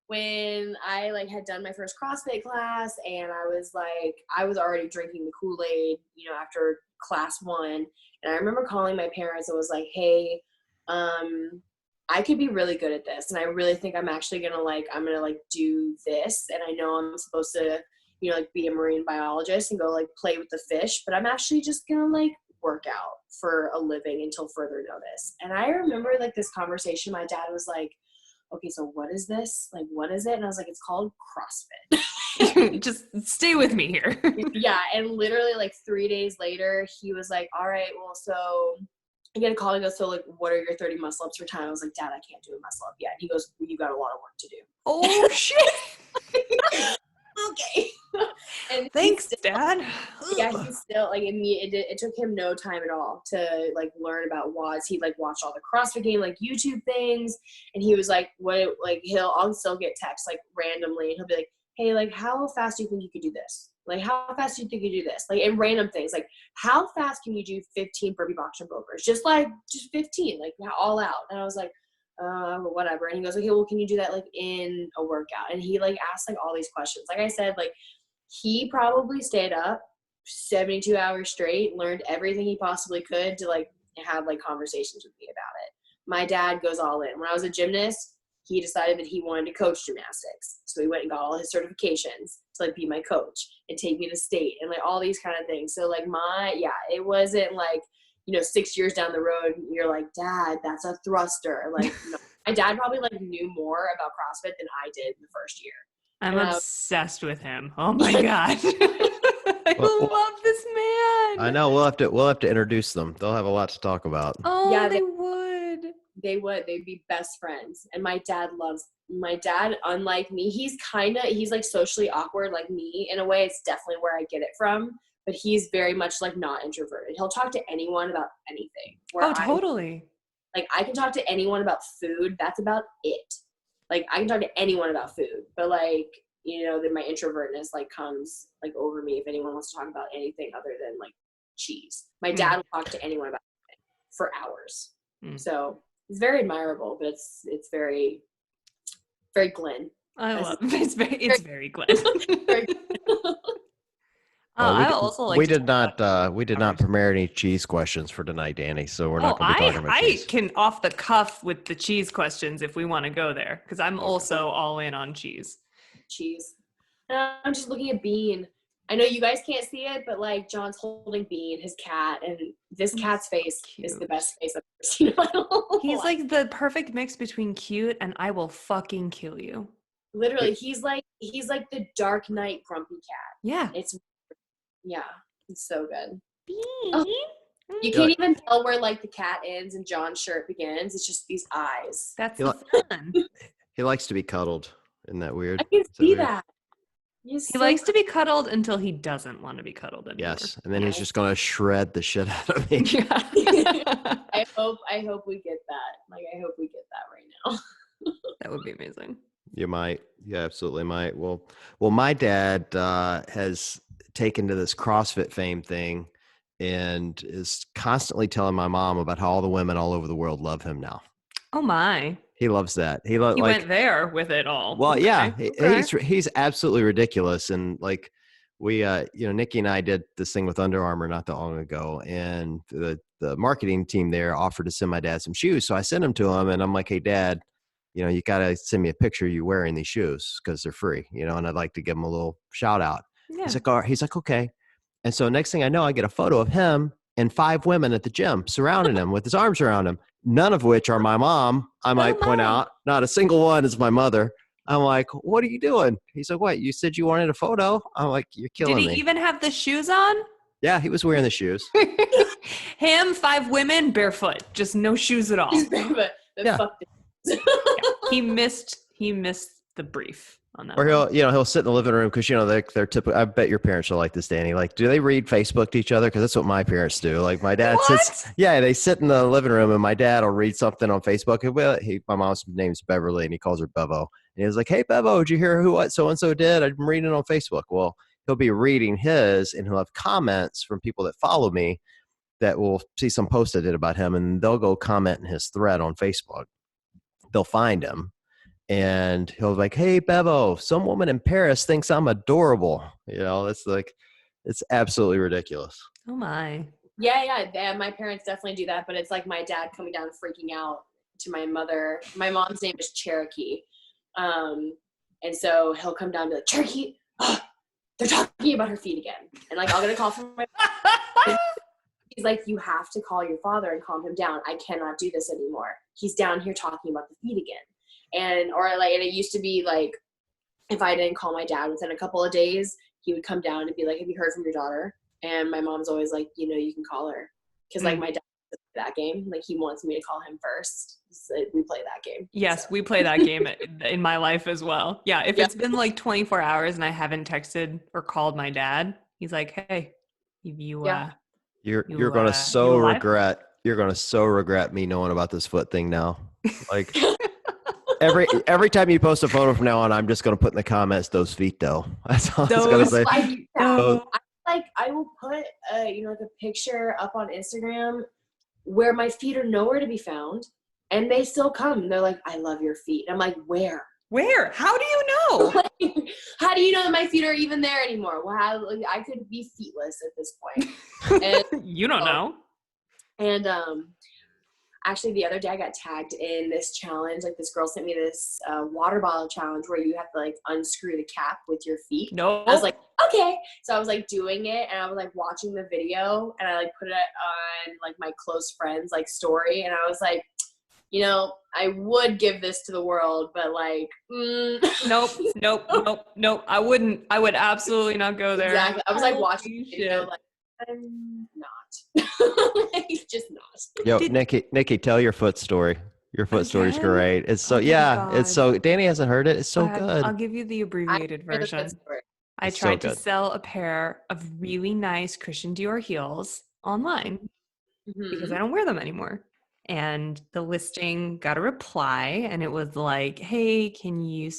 when I like had done my first CrossFit class, and I was already drinking the Kool-Aid, after class 1. And I remember calling my parents and was like, hey, I could be really good at this. And I really think I'm actually going to do this. And I know I'm supposed to, be a marine biologist and go like play with the fish, but I'm actually just going to like work out for a living until further notice. And I remember like this conversation, my dad was like, okay, so what is this? Like, what is it? And I was like, it's called CrossFit. Just stay with me here. Yeah. And literally like 3 days later, he was like, all right, well, so I get a call. He goes, so like, what are your 30 muscle ups for time? I was like, Dad, I can't do a muscle up yet. He goes, you got a lot of work to do. Oh shit. Okay. And thanks, Dad. Yeah, he's still like it took him no time at all to like learn about WODs. He like watched all the CrossFit Game like YouTube things, and he was like, I'll still get texts like randomly, and he'll be like, hey, like how fast do you think you could do this? Like how fast do you think you do this? Like, and random things like how fast can you do 15 burpee box jump overs? Just 15, like all out. And I was like, whatever. And he goes, okay, well, can you do that like in a workout? And he like asked like all these questions. Like I said, like he probably stayed up 72 hours straight, learned everything he possibly could to like have like conversations with me about it. My dad goes all in. When I was a gymnast, he decided that he wanted to coach gymnastics. So he went and got all his certifications to like be my coach and take me to state and like all these kind of things. So like it wasn't like, 6 years down the road, you're like, Dad, that's a thruster. Like, no. My dad probably like knew more about CrossFit than I did in the first year. I'm obsessed with him. Oh my god. I love this man. I know we'll have to introduce them. They'll have a lot to talk about. Oh, yeah, they would. They'd be best friends. And my dad, unlike me, he's like socially awkward like me in a way. It's definitely where I get it from. But he's very much like not introverted. He'll talk to anyone about anything. Oh, totally. I can talk to anyone about food. That's about it. Like I can talk to anyone about food, but like, then my introvertness like comes like over me if anyone wants to talk about anything other than like cheese. My dad will talk to anyone about it for hours. So it's very admirable, but it's very, very Glenn. I love it. It's very Glenn. Very we did not prepare any cheese questions for tonight, Dani. So we're not going to be talking about cheese. I can off the cuff with the cheese questions if we want to go there, because I'm also all in on cheese. I'm just looking at Bean. I know you guys can't see it, but like John's holding Bean, his cat, and this cat's face is the best face I've ever seen in my whole He's life. like the perfect mix between cute and I will fucking kill you. Literally, he's like the Dark Knight grumpy cat. Yeah. It's so good. Bean. Oh, you can't even tell where like the cat ends and John's shirt begins. It's just these eyes. That's the fun. He likes to be cuddled. Isn't that weird? I can see that. He likes to be cuddled until he doesn't want to be cuddled anymore. Yes, and then he's just going to shred the shit out of me. Yeah. I hope we get that. Like, I hope we get that right now. That would be amazing. You might. You absolutely might. Well, my dad has taken to this CrossFit fame thing and is constantly telling my mom about how all the women all over the world love him now. Oh my. He loves that. He went there with it all. Well, okay. Yeah, Okay. he's absolutely ridiculous. And like we, Nikki and I did this thing with Under Armour not that long ago, and the marketing team there offered to send my dad some shoes. So I sent them to him, and I'm like, hey, Dad, you got to send me a picture of you wearing these shoes because they're free, and I'd like to give him a little shout out. Yeah. He's like, all right. He's like, okay. And so next thing I know, I get a photo of him and 5 women at the gym surrounding him with his arms around him. none of which are my mom. I might point out, not a single one is my mother. I'm like, what are you doing? He's like, what? You said you wanted a photo? I'm like, you're Did killing he me. even have the shoes on? Yeah, he was wearing the shoes. Him, 5 women, barefoot, just no shoes at all. Yeah. Fuck this. He missed the brief on that. Or one. he'll sit in the living room because they're typical. I bet your parents are like this, Danny. Like, do they read Facebook to each other? Because that's what my parents do. Like, my dad sits. Yeah, they sit in the living room, and my dad will read something on Facebook. My mom's name's Beverly, and he calls her Bevo. And he was like, "Hey, Bevo, did you hear what so and so did? I'm reading it on Facebook." Well, he'll be reading his, and he'll have comments from people that follow me that will see some post I did about him, and they'll go comment in his thread on Facebook. They'll find him. And he'll be like, "Hey, Bevo, some woman in Paris thinks I'm adorable." It's like, it's absolutely ridiculous. Oh my. Yeah. My parents definitely do that, but it's like my dad coming down and freaking out to my mother. My mom's name is Cherokee. And so he'll come down and be like, "Cherokee, they're talking about her feet again." And like, I'll get a call from my he's like, "You have to call your father and calm him down. I cannot do this anymore. He's down here talking about the feet again." And it used to be like, if I didn't call my dad within a couple of days, he would come down and be like, "Have you heard from your daughter?" And my mom's always like, "You can call her." Because like my dad doesn't play that game. Like, he wants me to call him first. So we play that game. Yes, we play that game in my life as well. Yeah, if it's been like 24 hours and I haven't texted or called my dad, he's like, "Hey, you're gonna so regret. You're gonna so regret me knowing about this foot thing now. Like, every time you post a photo from now on, I'm just gonna put in the comments, "Those feet, though." That's all I was gonna say. I will put like a picture up on Instagram where my feet are nowhere to be found, and they still come. They're like, "I love your feet." And I'm like, "Where? How do you know?" How do you know that my feet are even there anymore? Well, I could be feetless at this point. And, you don't know. And actually, the other day I got tagged in this challenge. Like, this girl sent me this water bottle challenge where you have to like unscrew the cap with your feet. No. I was like, okay. So I was like doing it, and I was like watching the video, and I like put it on like my close friends like story, and I was like, I would give this to the world, but like, Nope. I wouldn't. I would absolutely not go there. Exactly. I was like watching the video, like, I'm not. Just not. Yo, Nikki, tell your foot story. Your foot story's great. It's so it's so Danny hasn't heard it. It's so good. I'll give you the abbreviated version. I tried to sell a pair of really nice Christian Dior heels online because I don't wear them anymore. And the listing got a reply, and it was like, "Hey, can you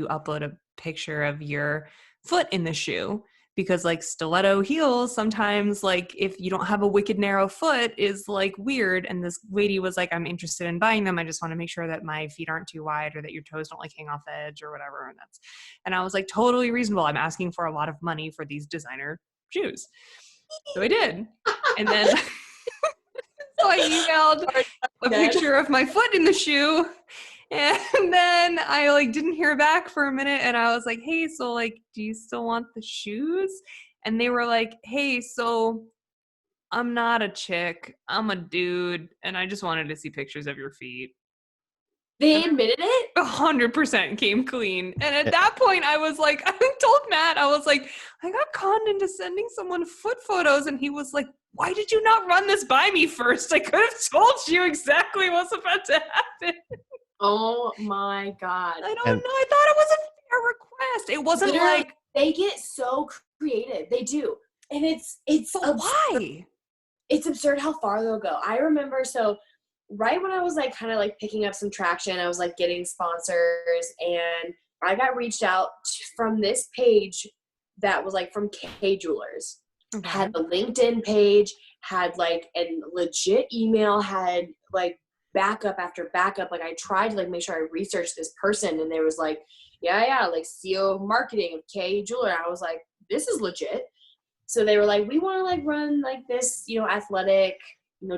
upload a picture of your foot in the shoe? Because like stiletto heels, sometimes like if you don't have a wicked narrow foot is like weird." And this lady was like, "I'm interested in buying them. I just want to make sure that my feet aren't too wide or that your toes don't like hang off the edge or whatever." And I was like, totally reasonable. I'm asking for a lot of money for these designer shoes. So I did. And then so I emailed a picture of my foot in the shoe, and then I like didn't hear back for a minute, and I was like, "Hey, so like, do you still want the shoes?" And they were like, "Hey, so I'm not a chick, I'm a dude, and I just wanted to see pictures of your feet." They admitted it? 100% came clean. And at that point, I was like, I told Matt, I was like, I got conned into sending someone foot photos. And he was like, "Why did you not run this by me first? I could have told you exactly what's about to happen." Oh my God. I don't know. I thought it was a fair request. It wasn't literally, like. They get so creative. They do. And it's But why? It's absurd how far they'll go. I remember, so right when I was like kind of like picking up some traction, I was like getting sponsors, and I got reached out from this page that was like from K Jewelers. Okay. Had the LinkedIn page, had like a legit email, had like backup after backup. Like, I tried to like make sure I researched this person, and there was like, yeah, like CEO of marketing of K Jeweler. I was like, this is legit. So they were like, "We want to like run like this, athletic,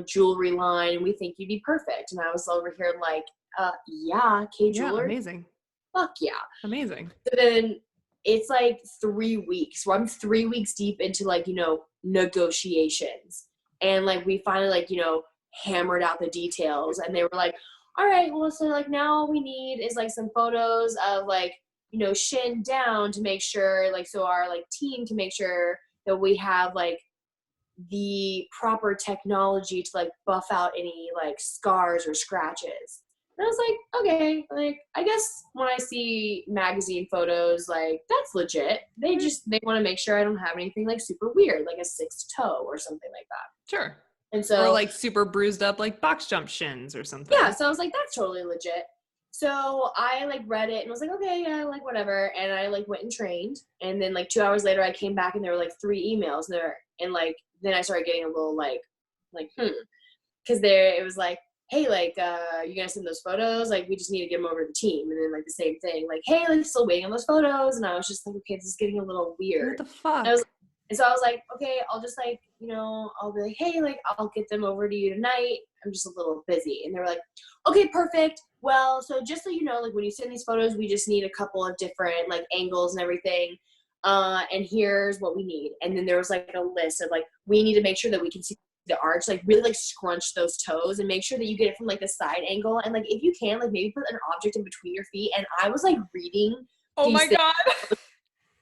jewelry line, and we think you'd be perfect." And I was over here like, yeah, K Jeweler. Yeah, amazing. Fuck yeah. Amazing. So then it's like 3 weeks. So I'm 3 weeks deep into like, negotiations. And like we finally like, hammered out the details, and they were like, all right, well, so like now all we need is like some photos of like, you know, shin down to make sure, like, so our like team can make sure that we have like the proper technology to like buff out any like scars or scratches. And I was like, okay, like, I guess when I see magazine photos, like, that's legit. They want to make sure I don't have anything like super weird, like a sixth toe or something like that. Sure. And so, or like super bruised up, like box jump shins or something. yeah, so I was like, that's totally legit. So I like read it and was like, okay, yeah, like whatever. And I like went and trained. And then like 2 hours later, I came back and there were like 3 emails there. And like, then I started getting a little like, because it was like, hey, like, you gonna send those photos? Like, we just need to get them over to the team. And then like the same thing, like, hey, like, still waiting on those photos. And I was just like, okay, this is getting a little weird. What the fuck? And so I was like, okay, I'll just like, you know, I'll be like, hey, like, I'll get them over to you tonight. I'm just a little busy. And they were like, okay, perfect. Well, so just so you know, like, when you send these photos, we just need a couple of different like angles and everything. And here's what we need. And then there was like a list of like, we need to make sure that we can see the arch, like really like scrunch those toes and make sure that you get it from like the side angle. And like, if you can, like maybe put an object in between your feet. And I was like reading. Oh my God.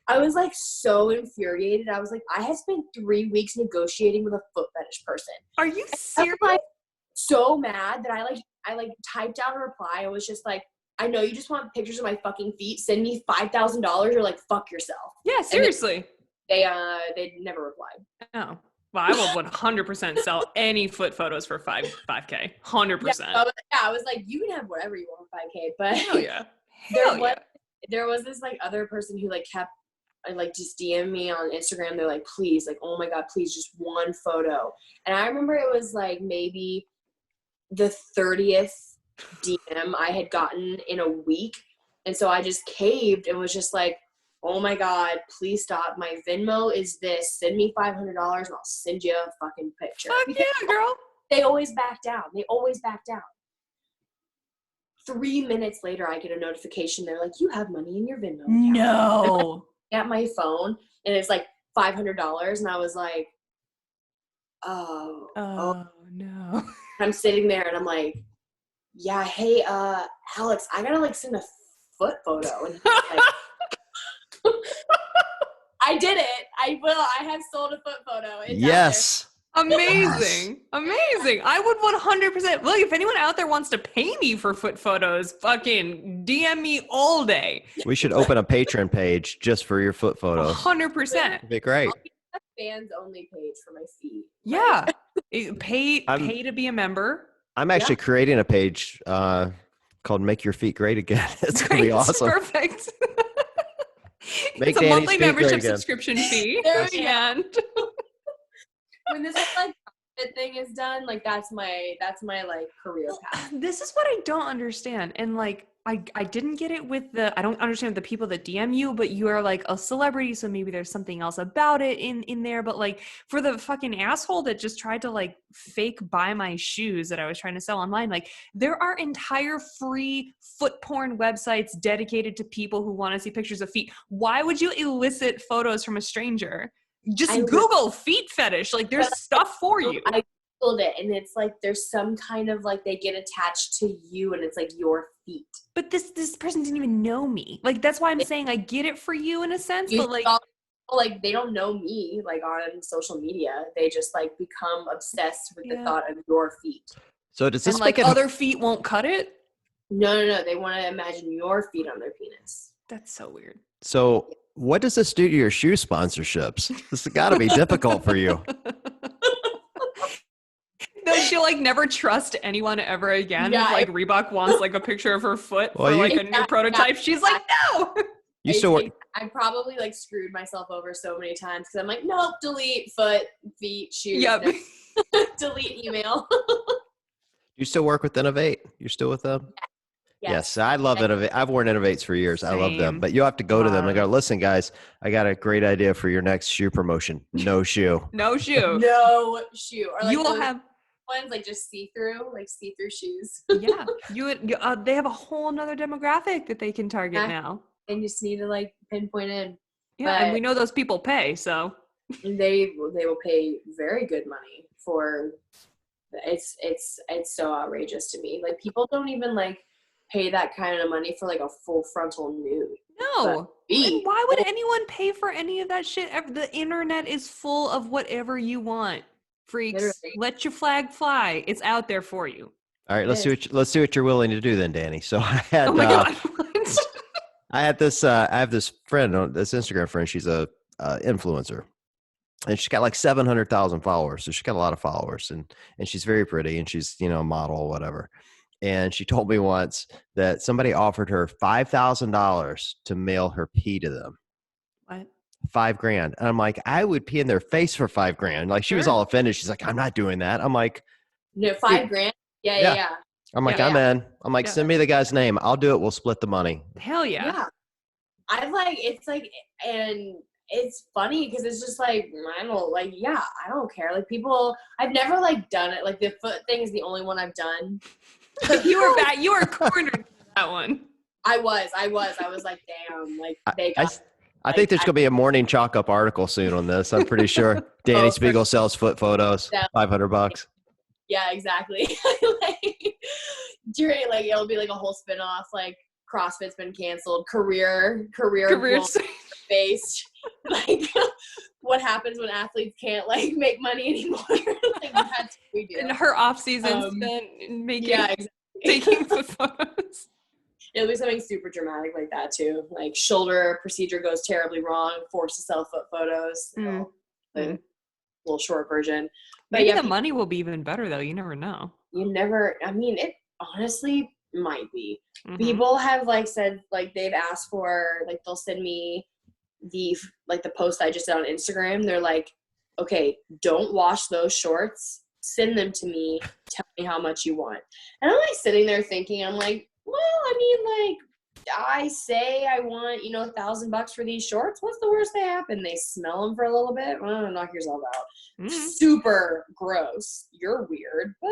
I was like so infuriated. I was like, I had spent 3 weeks negotiating with a foot fetish person. Are you I serious? was like so mad that I typed out a reply. I was just like, I know you just want pictures of my fucking feet. Send me $5,000 or like fuck yourself. Yeah, seriously. They never replied. Oh. Well, I will 100% sell any foot photos for 5K. 100%. Yeah, I was like, you can have whatever you want for 5K, but Hell yeah. There was this like other person who like kept like just DM me on Instagram. They're like, please, like, oh my God, please, just one photo. And I remember it was like maybe the 30th DM I had gotten in a week. And so I just caved and was just like, oh my God, please stop. My Venmo is this. Send me $500 and I'll send you a fucking picture. Fuck yeah, girl. They always back down. 3 minutes later, I get a notification. They're like, you have money in your Venmo account. No. At my phone, and it's like $500. And I was like, oh no. I'm sitting there and I'm like, yeah, hey, Alex, I gotta like send a foot photo. And he's like, I did it. I will. I have sold a foot photo. It's yes. Amazing. Amazing. I would 100%. Look, if anyone out there wants to pay me for foot photos, fucking DM me all day. We should open a Patreon page just for your foot photos. 100%. It'd be great. I'll get a fans only page for my feet. Yeah. Pay to be a member. I'm actually creating a page called Make Your Feet Great Again. It's going to be awesome. Perfect. Make it's a Dani's monthly feet great membership again. subscription fee. There we go. And When this whole like thing is done, like that's my like career path. this is what I don't understand. And like I didn't get it with I don't understand the people that DM you, but you are like a celebrity, so maybe there's something else about it in there. But like for the fucking asshole that just tried to like fake buy my shoes that I was trying to sell online, like there are entire free foot porn websites dedicated to people who want to see pictures of feet. Why would you elicit photos from a stranger? Just Google feet fetish. Like there's stuff for you. I Googled it and it's like there's some kind of like they get attached to you and it's like your feet. But this person didn't even know me. Like that's why I'm saying I get it for you in a sense, but like they don't know me like on social media. They just like become obsessed with the thought of your feet. So does this and like other feet won't cut it? No. They want to imagine your feet on their penis. That's so weird. So what does this do to your shoe sponsorships? This has got to be difficult for you. No, she'll like never trust anyone ever again. If like Reebok wants like a picture of her foot for like a new prototype, she's like, no. I probably like screwed myself over so many times because I'm like, nope, delete foot, feet, shoes. Yep. Delete email. You still work with Innovate? You're still with them? Yes, I love Innovate. I've worn Innovates for years. Same. I love them. But you have to go to them and go, listen, guys, I got a great idea for your next shoe promotion. No shoe. No shoe. No shoe. Or like you will have ones like just see-through shoes. Yeah. They have a whole nother demographic that they can target now. And you just need to like pinpoint in. Yeah, and we know those people pay, so they will pay very good money for it's so outrageous to me. Like people don't even like pay that kind of money for like a full frontal nude. No. And why would anyone pay for any of that shit? The internet is full of whatever you want. Freaks, Literally. let your flag fly. It's out there for you. All right, let's see what you're willing to do then, Danny. So I had Oh my God. What? I have this friend on this Instagram friend. She's a influencer, and she's got like 700,000 followers. So she's got a lot of followers, and she's very pretty, and she's, you know, a model or whatever. And she told me once that somebody offered her $5,000 to mail her pee to them. What? $5,000. And I'm like, I would pee in their face for $5,000. Like she was all offended. She's like, I'm not doing that. I'm like, no, $5,000. Yeah. I'm like, I'm in. I'm like, send me the guy's name. I'll do it. We'll split the money. Hell yeah. Yeah. I've like, it's like, and it's funny because it's just like, I don't care. Like people, I've never like done it. Like the foot thing is the only one I've done. You were bad. You were cornered for that one. I was like, damn, like they got. I think there's going to be a morning chalk up article soon on this. I'm pretty sure. Dani Speegle sells foot photos, $500. Yeah, exactly. During like it'll be like a whole spinoff, like CrossFit's been canceled, career based. Like what happens when athletes can't like make money anymore? Like that's what we do. And her off season spent making exactly. taking foot photos. It'll be something super dramatic like that too. Like shoulder procedure goes terribly wrong, forced to sell foot photos. The little short version. But maybe the money will be even better though. You never know. I mean, it honestly might be. People have like said like they've asked for like they'll send me the post I just did on Instagram. They're like, okay, don't wash those shorts. Send them to me. Tell me how much you want. And I'm like sitting there thinking, I'm like, well, I mean, like, I say I want, $1,000 for these shorts. What's the worst that happen? They smell them for a little bit. Well, knock yourself out. Super gross. You're weird, but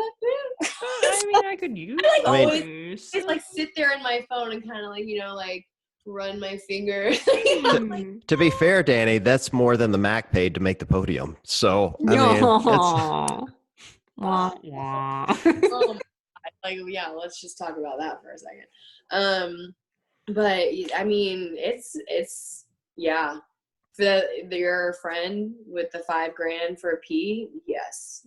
I mean, I could use. always like sit there in my phone and kind of like like run my finger. To be fair, Danny, that's more than the Mac paid to make the podium. So I mean, let's just talk about that for a second. But I mean, it's your friend with the $5,000 for a pee. Yes.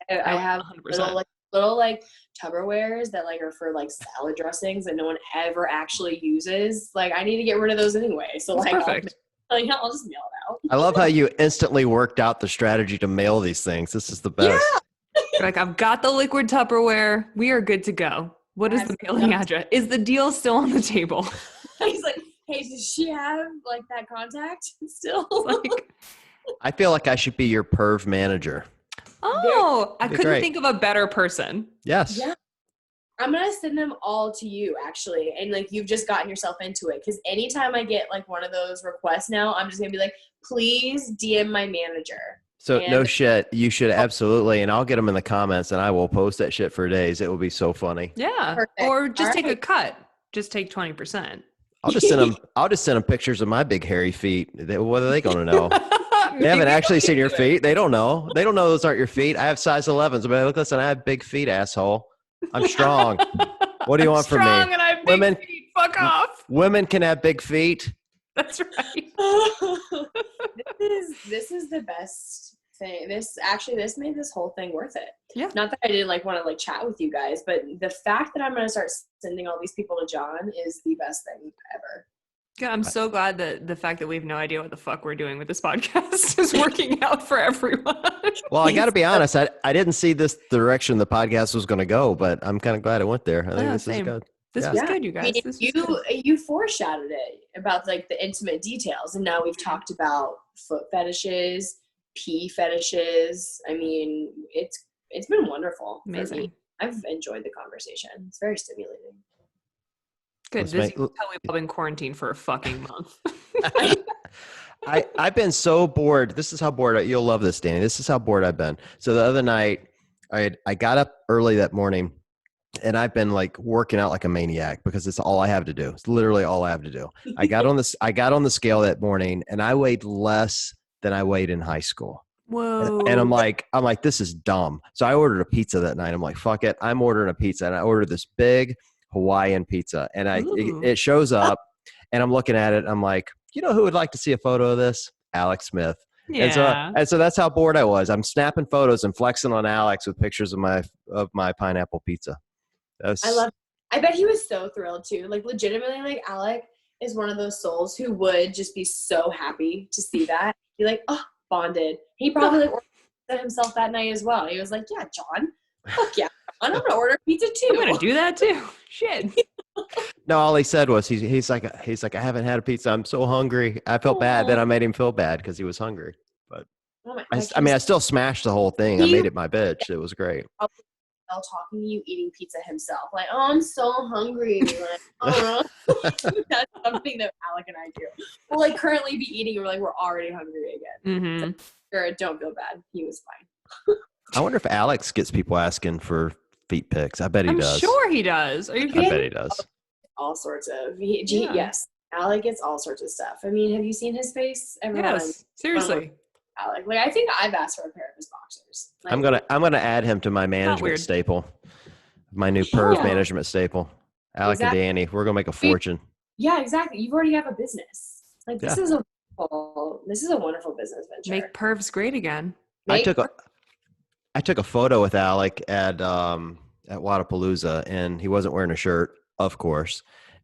I have 100%. little like Tupperwares that like are for like salad dressings that no one ever actually uses. Like I need to get rid of those anyway. So like, perfect. I'll just mail it out. I love how you instantly worked out the strategy to mail these things. This is the best. You're like, I've got the liquid Tupperware. We are good to go. What is the mailing address? Is the deal still on the table? He's like, hey, does she have like that contact still? Like, I feel like I should be your perv manager. Oh, I couldn't think of a better person. Yes. Yeah. I'm going to send them all to you actually. And like, you've just gotten yourself into it. Cause anytime I get like one of those requests now, I'm just gonna be like, please DM my manager. So no shit. You should absolutely. And I'll get them in the comments and I will post that shit for days. It will be so funny. Yeah. Perfect. Or just take a cut. Just take 20%. I'll just send them pictures of my big hairy feet. What are they going to know? They haven't actually seen your feet. They don't know. They don't know those aren't your feet. I have size 11s. But look, listen, I have big feet, asshole. I'm strong. What do you want from me? Strong and I have big feet. Fuck off. Women can have big feet. That's right. This is the best thing. This made this whole thing worth it. Yeah. Not that I didn't like want to like chat with you guys, but the fact that I'm going to start sending all these people to John is the best thing ever. Yeah, I'm so glad that the fact that we have no idea what the fuck we're doing with this podcast is working out for everyone. Well, I got to be honest. I didn't see this direction the podcast was going to go, but I'm kind of glad it went there. I think this is good. This was good, you guys. You foreshadowed it about like the intimate details, and now we've talked about foot fetishes, pee fetishes. I mean, it's been wonderful. Amazing. I've enjoyed the conversation. It's very stimulating. Good. You can tell we've all been quarantined for a fucking month. I've been so bored. This is how bored you'll love this, Danny. This is how bored I've been. So the other night, I got up early that morning, and I've been like working out like a maniac because it's all I have to do. It's literally all I have to do. I got on the scale that morning, and I weighed less than I weighed in high school. Whoa. And I'm like, this is dumb. So I ordered a pizza that night. I'm like, fuck it. I'm ordering a pizza. And I ordered this big Hawaiian pizza. And Ooh. it shows up and I'm looking at it. I'm like, you know who would like to see a photo of this? Alex Smith. Yeah. And so that's how bored I was. I'm snapping photos and flexing on Alex with pictures of my pineapple pizza. I bet he was so thrilled too. Like legitimately, like Alec is one of those souls who would just be so happy to see that. Be like, oh, bonded. He probably like ordered himself that night as well. He was like, yeah, John, fuck yeah, John, I'm gonna order pizza too. I'm gonna do that too. Shit. No, all he said was he's like I haven't had a pizza. I'm so hungry. I felt bad. Then I made him feel bad because he was hungry. But I still smashed the whole thing. I made it my bitch. It was great. Talking to you eating pizza himself, like, oh, I'm so hungry. Like, oh. That's something that Alec and I do. We'll like currently be eating, and we're like, we're already hungry again. Mm-hmm. So, sure, don't feel bad. He was fine. I wonder if Alex gets people asking for feet pics. I bet he does. I'm sure he does. Are you I kidding? bet he does. All sorts of Yeah. yes. Alec gets all sorts of stuff. I mean, have you seen his face? Everyone, Yes. Seriously. Alec. Like, I think I've asked for a pair of his boxers. Like, I'm gonna add him to my management weird. staple, my new perv Yeah. management staple. Alec and Danny, we're gonna make a fortune. Yeah, exactly. You've already have a business. Like this Yeah. is a wonderful business venture. Make pervs great again. I took a photo with Alec at Wadapalooza, and he wasn't wearing a shirt, of course.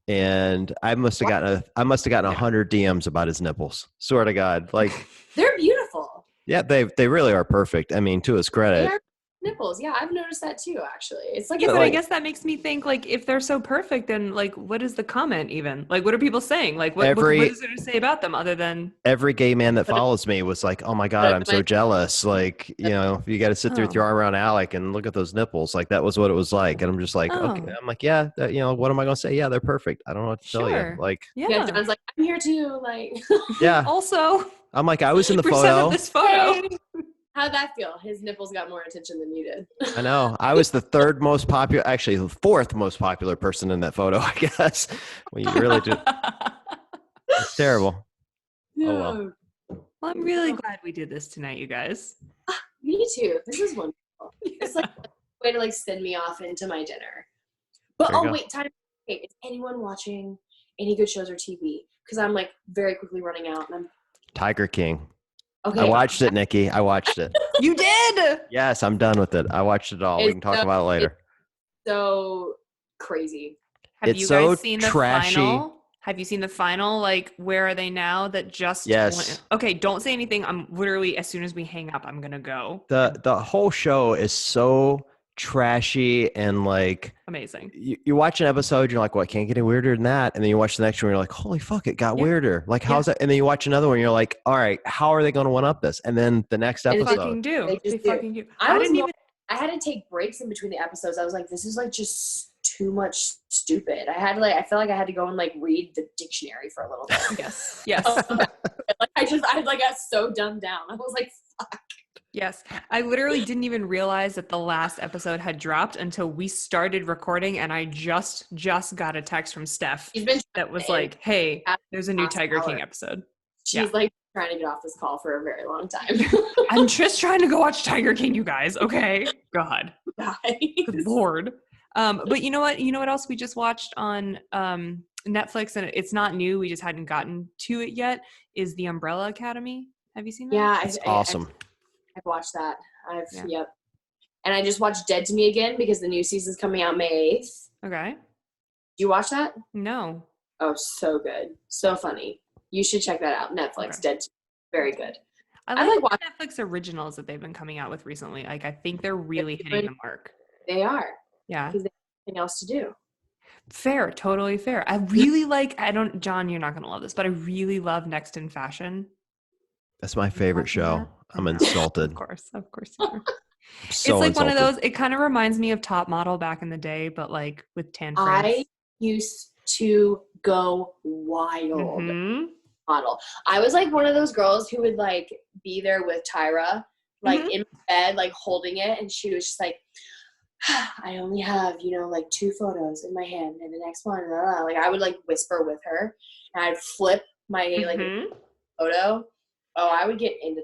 And I must have gotten 100 DMs about his nipples. Swear to God, like They're beautiful. yeah, they really are perfect. I mean, to his credit. They are nipples. Yeah, I've noticed that too. Actually, it's like Yeah, but I like- guess that makes me think, like, if they're so perfect, then like, what is the comment even? Like, what are people saying? Like, what is there to say about them other than Every gay man that follows me was like, "Oh my God, I'm so jealous!" Like, you know, you got to sit there with your arm around Alec and look at those nipples. Like, that was what it was like. And I'm just like, okay. I'm like, yeah, you know, what am I gonna say? Yeah, they're perfect. I don't know what to tell you. Like, yeah, John's like, I'm here too. Like, yeah. Also, I'm like, I was in the percent photo. of this photo. hey, how'd that feel? His nipples got more attention than you did. I know. I was the third most popular, actually the fourth most popular person in that photo, I guess. Well, you really do. It's terrible. No. Oh, well. Well, I'm really glad we did this tonight, you guys. Me too. This is wonderful. It's like a way to like send me off into my dinner. But There you go. wait, time. Okay, is anyone watching any good shows or TV? Because I'm like very quickly running out. And I'm Tiger King. okay. I watched it, Nikki. I watched it. You did. Yes, I'm done with it. I watched it all. We can talk about it later. So crazy. Have It's you so guys seen the trashy. final? Have you seen the final? Like, where are they now? That just Yes. went- okay, don't say anything. I'm literally, as soon as we hang up, I'm gonna go. The whole show is so trashy and like Amazing. you watch an episode, you're like, well, I can't get any weirder than that. And then you watch the next one, you're like, holy fuck, it got Yeah. weirder. Like, how's that? And then you watch another one, you're like, all right, how are they going to one up this? And then the next They episode, fucking do. They They just do. fucking do. I didn't even. had to take breaks in between the episodes. I was like, this is like just too much stupid. I felt like I had to go and like read the dictionary for a little bit. Yes. Yes. Like I like got so dumbed down. I was like, fuck. Yes. I literally didn't even realize that the last episode had dropped until we started recording, and I just got a text from Steph She's been that was like, "Hey, there's a new last Tiger King hour. Lord." She's like trying to get off this call for a very long time. I'm just trying to go watch Tiger King, you guys. Okay. God. Guys. Good Lord. But you know what? You know what else we just watched on Netflix, and it's not new. We just hadn't gotten to it yet. Is The Umbrella Academy? Have you seen that? Yeah, it's awesome. I've watched that. Yep. And I just watched Dead to Me again because the new season's coming out May 8th. Okay. Did you watch that? No. Oh, so good. So funny. You should check that out. Netflix, Okay. Dead to Me. Very good. I like the Netflix originals that they've been coming out with recently. Like, I think they're really hitting the mark. They are. Yeah. Because they have nothing else to do. Fair. Totally fair. I really John, you're not going to love this, but I really love Next in Fashion. That's my favorite show. I'm insulted. Of course you are. So It's like insulted. one of those, it kind of reminds me of Top Model back in the day, but like with tan friends. I used to go wild. Mhm. Model. I was like one of those girls who would like be there with Tyra, like in bed, like holding it, and she was just like, I only have, like 2 photos in my hand, and the next one, blah, blah. Like I would like whisper with her, and I'd flip my like photo. Oh, I would get into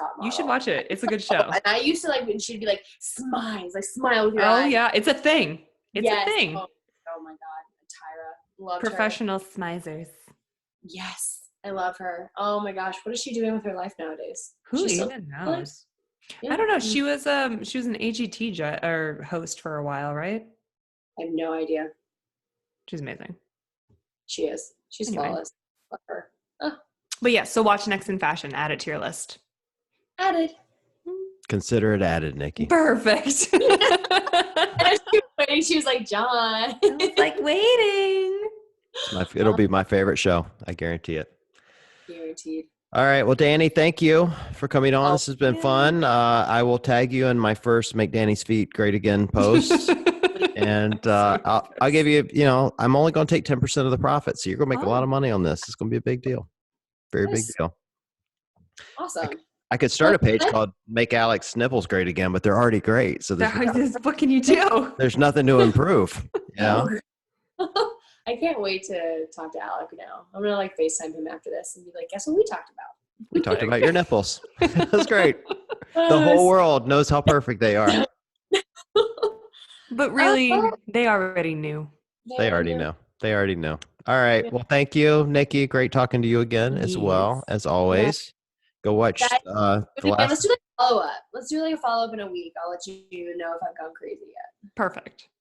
top model. You should watch it. It's a good show. And I used to like when she'd be like, smiles, like smile with your Oh eyes. yeah, it's a thing. It's Yes. a thing. Oh my God, Tyra, loved her. Professional smizers. Yes, I love her. Oh my gosh, what is she doing with her life nowadays? Who She's still even knows? Yeah. I don't know. She was an AGT or host for a while, right? I have no idea. She's amazing. She is. She's Anyway. flawless. Love her. Oh, But yeah, so watch Next in Fashion. Add it to your list. added. Consider it added, Nikki. Perfect. And as she was waiting, she was like, John. I was like waiting. It'll be my favorite show. I guarantee it. Guaranteed. All right. Well, Danny, thank you for coming on. Oh, This has been yeah. fun. I will tag you in my first Make Danny's Feet Great Again post. And I'll give you, I'm only going to take 10% of the profit. So you're going to make a lot of money on this. It's going to be a big deal. Very big Nice. deal. Awesome. I could start a page called Make Alex Nipples Great Again, but they're already great. So What can you do? there's nothing to improve. I can't wait to talk to Alec now. I'm going to like FaceTime him after this and be like, guess what we talked about? We talked about your nipples. That's great. The whole world knows how perfect they are. But really, they already knew. They already know. They already know. All right. Well, thank you, Nikki. Great talking to you again as well, as always. Go watch the last. Let's do like a follow-up. Let's do like a follow-up in a week. I'll let you know if I've gone crazy yet.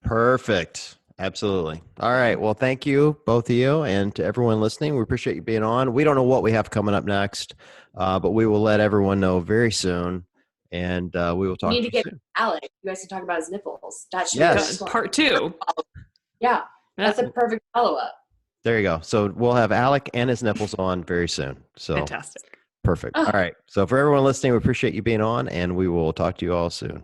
Perfect. Absolutely. All right. Well, thank you, both of you, and to everyone listening. We appreciate you being on. We don't know what we have coming up next, but we will let everyone know very soon, and we will talk We to need you to get soon. Alec. You guys can talk about his nipples. That should Yes. be Part 2. Yeah. That's a perfect follow-up. There you go. So we'll have Alec and his nipples on very soon. So Fantastic. perfect. Oh. All right. So for everyone listening, we appreciate you being on, and we will talk to you all soon.